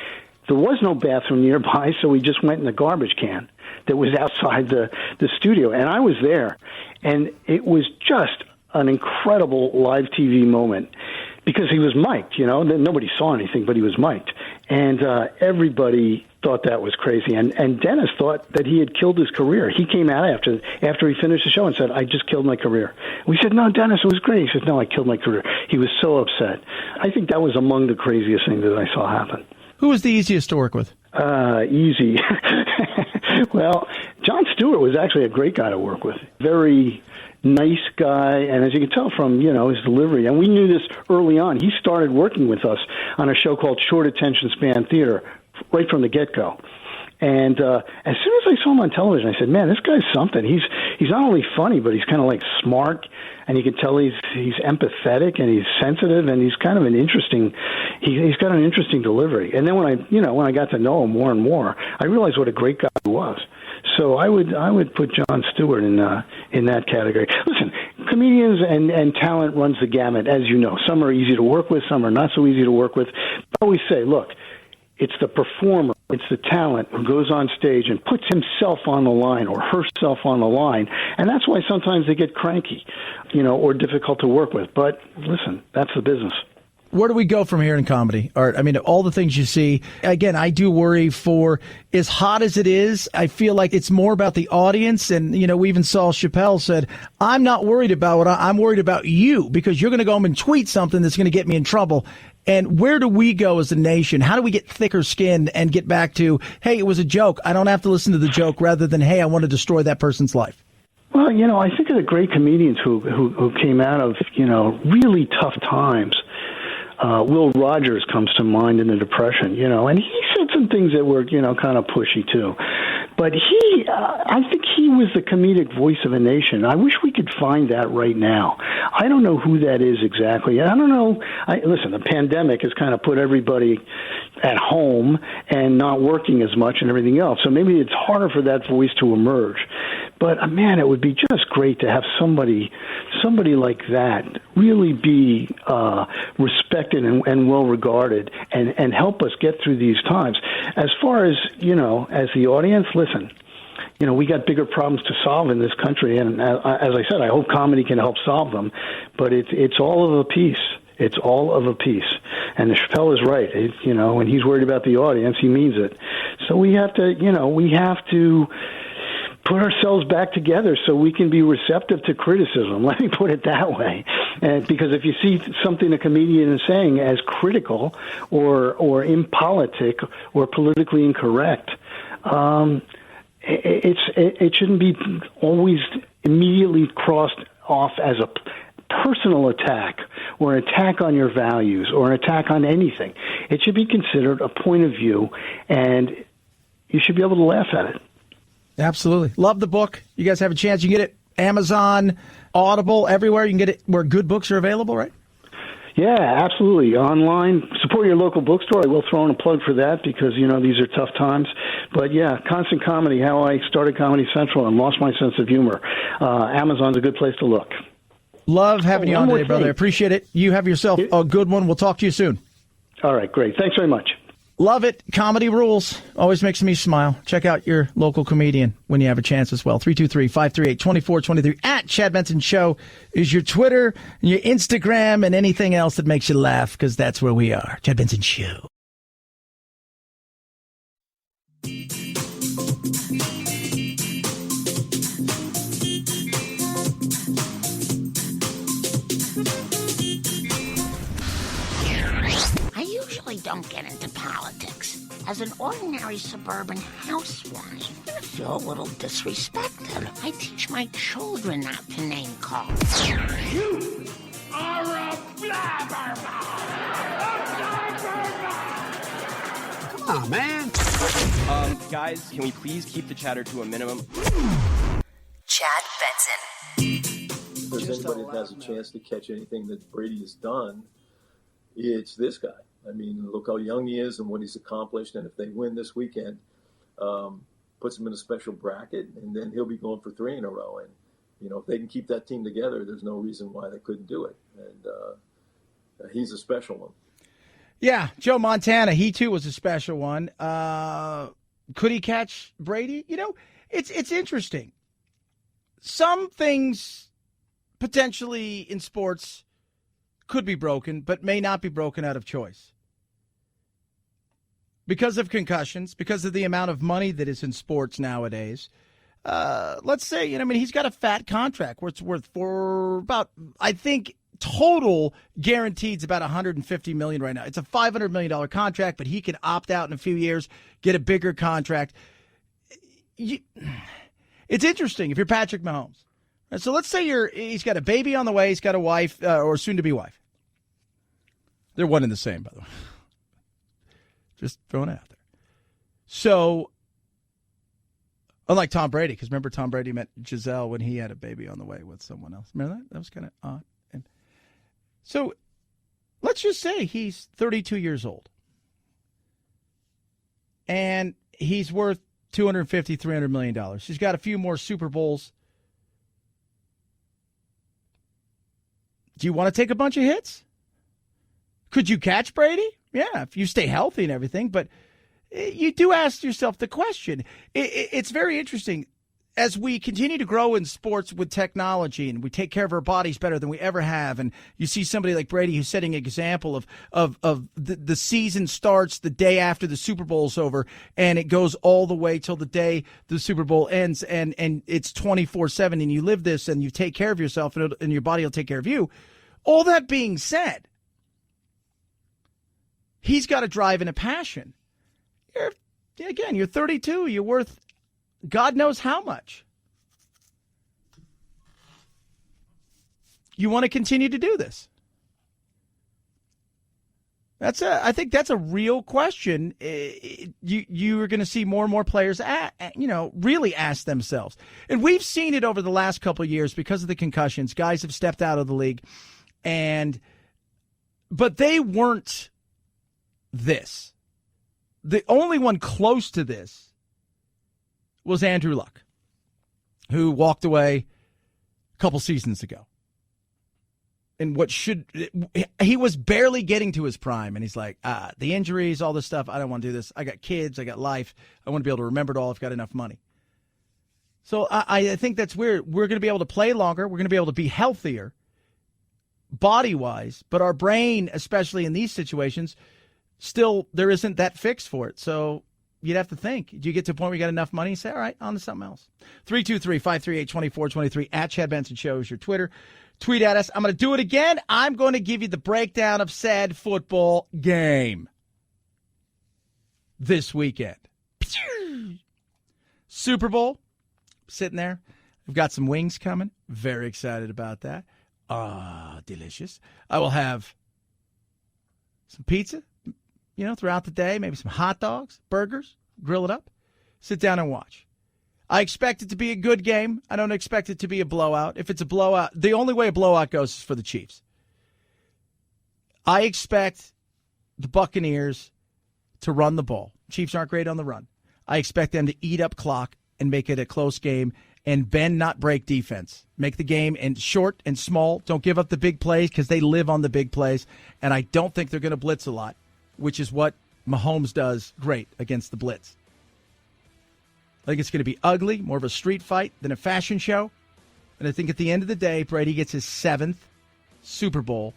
There was no bathroom nearby, so he just went in the garbage can that was outside the studio, and I was there. And it was just an incredible live TV moment. Because he was mic'd, you know, nobody saw anything, but he was mic'd. And everybody thought that was crazy. And Dennis thought that he had killed his career. He came out after he finished the show and said, I just killed my career. We said, no, Dennis, it was great. He said, no, I killed my career. He was so upset. I think that was among the craziest things that I saw happen. Who was the easiest to work with? Easy. Well, Jon Stewart was actually a great guy to work with. Very nice guy, and as you can tell from, you know, his delivery, and we knew this early on, he started working with us on a show called Short Attention Span Theater right from the get-go. And as soon as I saw him on television, I said, man, this guy's something. He's not only funny, but he's kind of like smart, and you can tell he's empathetic and he's sensitive, and he's kind of an interesting. He's got an interesting delivery. And then when I got to know him more and more, I realized what a great guy he was. So I would put Jon Stewart in that category. Listen, comedians and talent runs the gamut, as you know. Some are easy to work with, some are not so easy to work with. I always say, look, it's the performer, it's the talent who goes on stage and puts himself on the line or herself on the line, and that's why sometimes they get cranky, you know, or difficult to work with. But listen, that's the business. Where do we go from here in comedy, Art? I mean, all the things you see. Again, I do worry for as hot as it is. I feel like it's more about the audience. And, you know, we even saw Chappelle said, I'm not worried about what I'm worried about you, because you're going to go home and tweet something that's going to get me in trouble. And where do we go as a nation? How do we get thicker skin and get back to, hey, it was a joke. I don't have to listen to the joke, rather than, hey, I want to destroy that person's life? Well, you know, I think of the great comedians who came out of, you know, really tough times. Will Rogers comes to mind in the Depression, you know, and he said some things that were, you know, kind of pushy too. But I think he was the comedic voice of a nation. I wish we could find that right now. I don't know who that is exactly. I don't know. Listen, the pandemic has kind of put everybody at home and not working as much and everything else. So maybe it's harder for that voice to emerge. But, man, it would be just great to have somebody like that really be respected and well-regarded and help us get through these times. As far as, you know, as the audience, listen, you know, we got bigger problems to solve in this country. And as I said, I hope comedy can help solve them. But it's all of a piece. It's all of a piece. And Chappelle is right. You know, when he's worried about the audience, he means it. So we have to put ourselves back together so we can be receptive to criticism. Let me put it that way. Because if you see something a comedian is saying as critical or impolitic or politically incorrect, it shouldn't be always immediately crossed off as a personal attack or an attack on your values or an attack on anything. It should be considered a point of view, and you should be able to laugh at it. Absolutely. Love the book. You guys have a chance. You can get it Amazon, Audible, everywhere. You can get it where good books are available, right? Yeah, absolutely. Online. Support your local bookstore. I will throw in a plug for that because, you know, these are tough times. But, yeah, Constant Comedy, How I Started Comedy Central and Lost My Sense of Humor. Amazon's a good place to look. Love having you on today, brother. I appreciate it. You have yourself a good one. We'll talk to you soon. All right, great. Thanks very much. Love it. Comedy rules. Always makes me smile. Check out your local comedian when you have a chance as well. 323-538-2423. At Chad Benson Show is your Twitter, your Instagram, and anything else that makes you laugh, because that's where we are. Chad Benson Show. usually don't get into politics. As an ordinary suburban housewife, I feel a little disrespected. I teach my children not to name call. You are a blabbermouth! Come on, man. Guys, can we please keep the chatter to a minimum? Chad Benson. If there's anybody that has a chance to catch anything that Brady has done, it's this guy. I mean, look how young he is and what he's accomplished. And if they win this weekend, puts him in a special bracket, and then he'll be going for 3 in a row. And, you know, if they can keep that team together, there's no reason why they couldn't do it. And he's a special one. Yeah, Joe Montana, he too was a special one. Could he catch Brady? You know, it's interesting. Some things potentially in sports could be broken, but may not be broken out of choice. Because of concussions, because of the amount of money that is in sports nowadays. Let's say, you know, I mean, he's got a fat contract where it's worth for about, I think, total guaranteed is about $150 million right now. It's a $500 million contract, but he can opt out in a few years, get a bigger contract. It's interesting if you're Patrick Mahomes. So let's say he's got a baby on the way, he's got a wife or soon-to-be wife. They're one and the same, by the way. Just throwing it out there. So, unlike Tom Brady, because remember Tom Brady met Giselle when he had a baby on the way with someone else. Remember that? That was kind of odd. So, let's just say he's 32 years old. And he's worth $250, $300 million. He's got a few more Super Bowls. Do you want to take a bunch of hits? Could you catch Brady? Yeah, if you stay healthy and everything. But you do ask yourself the question. It's very interesting. As we continue to grow in sports with technology and we take care of our bodies better than we ever have, and you see somebody like Brady who's setting an example of the season starts the day after the Super Bowl's over, and it goes all the way till the day the Super Bowl ends, and it's 24/7, and you live this and you take care of yourself, and your body will take care of you. All that being said, he's got a drive and a passion. You're 32. You're worth God knows how much. You want to continue to do this? I think that's a real question. You are going to see more and more players, really ask themselves. And we've seen it over the last couple of years because of the concussions. Guys have stepped out of the league, but they weren't this. The only one close to this was Andrew Luck, who walked away a couple seasons ago. And he was barely getting to his prime, and he's like, the injuries, all this stuff, I don't want to do this. I got kids, I got life. I want to be able to remember it all. I've got enough money. So I think that's weird. We're going to be able to play longer. We're going to be able to be healthier body-wise, but our brain, especially in these situations, still there isn't that fix for it. So you'd have to think. Do you get to a point where you got enough money and say, all right, on to something else? 323-538-2423 at Chad Benson Show is your Twitter. Tweet at us. I'm going to do it again. I'm going to give you the breakdown of said football game this weekend. Super Bowl, sitting there. We've got some wings coming. Very excited about that. Delicious. I will have some pizza, throughout the day, maybe some hot dogs, burgers, grill it up, sit down and watch. I expect it to be a good game. I don't expect it to be a blowout. If it's a blowout, the only way a blowout goes is for the Chiefs. I expect the Buccaneers to run the ball. Chiefs aren't great on the run. I expect them to eat up clock and make it a close game and bend, not break defense. Make the game short and small. Don't give up the big plays because they live on the big plays. And I don't think they're going to blitz a lot, which is what Mahomes does great against the blitz. I think it's going to be ugly, more of a street fight than a fashion show. And I think at the end of the day, Brady gets his 7th Super Bowl.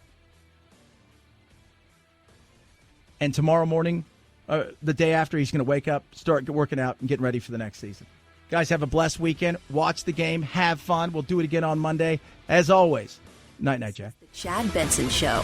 And tomorrow morning, the day after, he's going to wake up, start working out, and getting ready for the next season. Guys, have a blessed weekend. Watch the game. Have fun. We'll do it again on Monday. As always, night-night, Jack. The Chad Benson Show.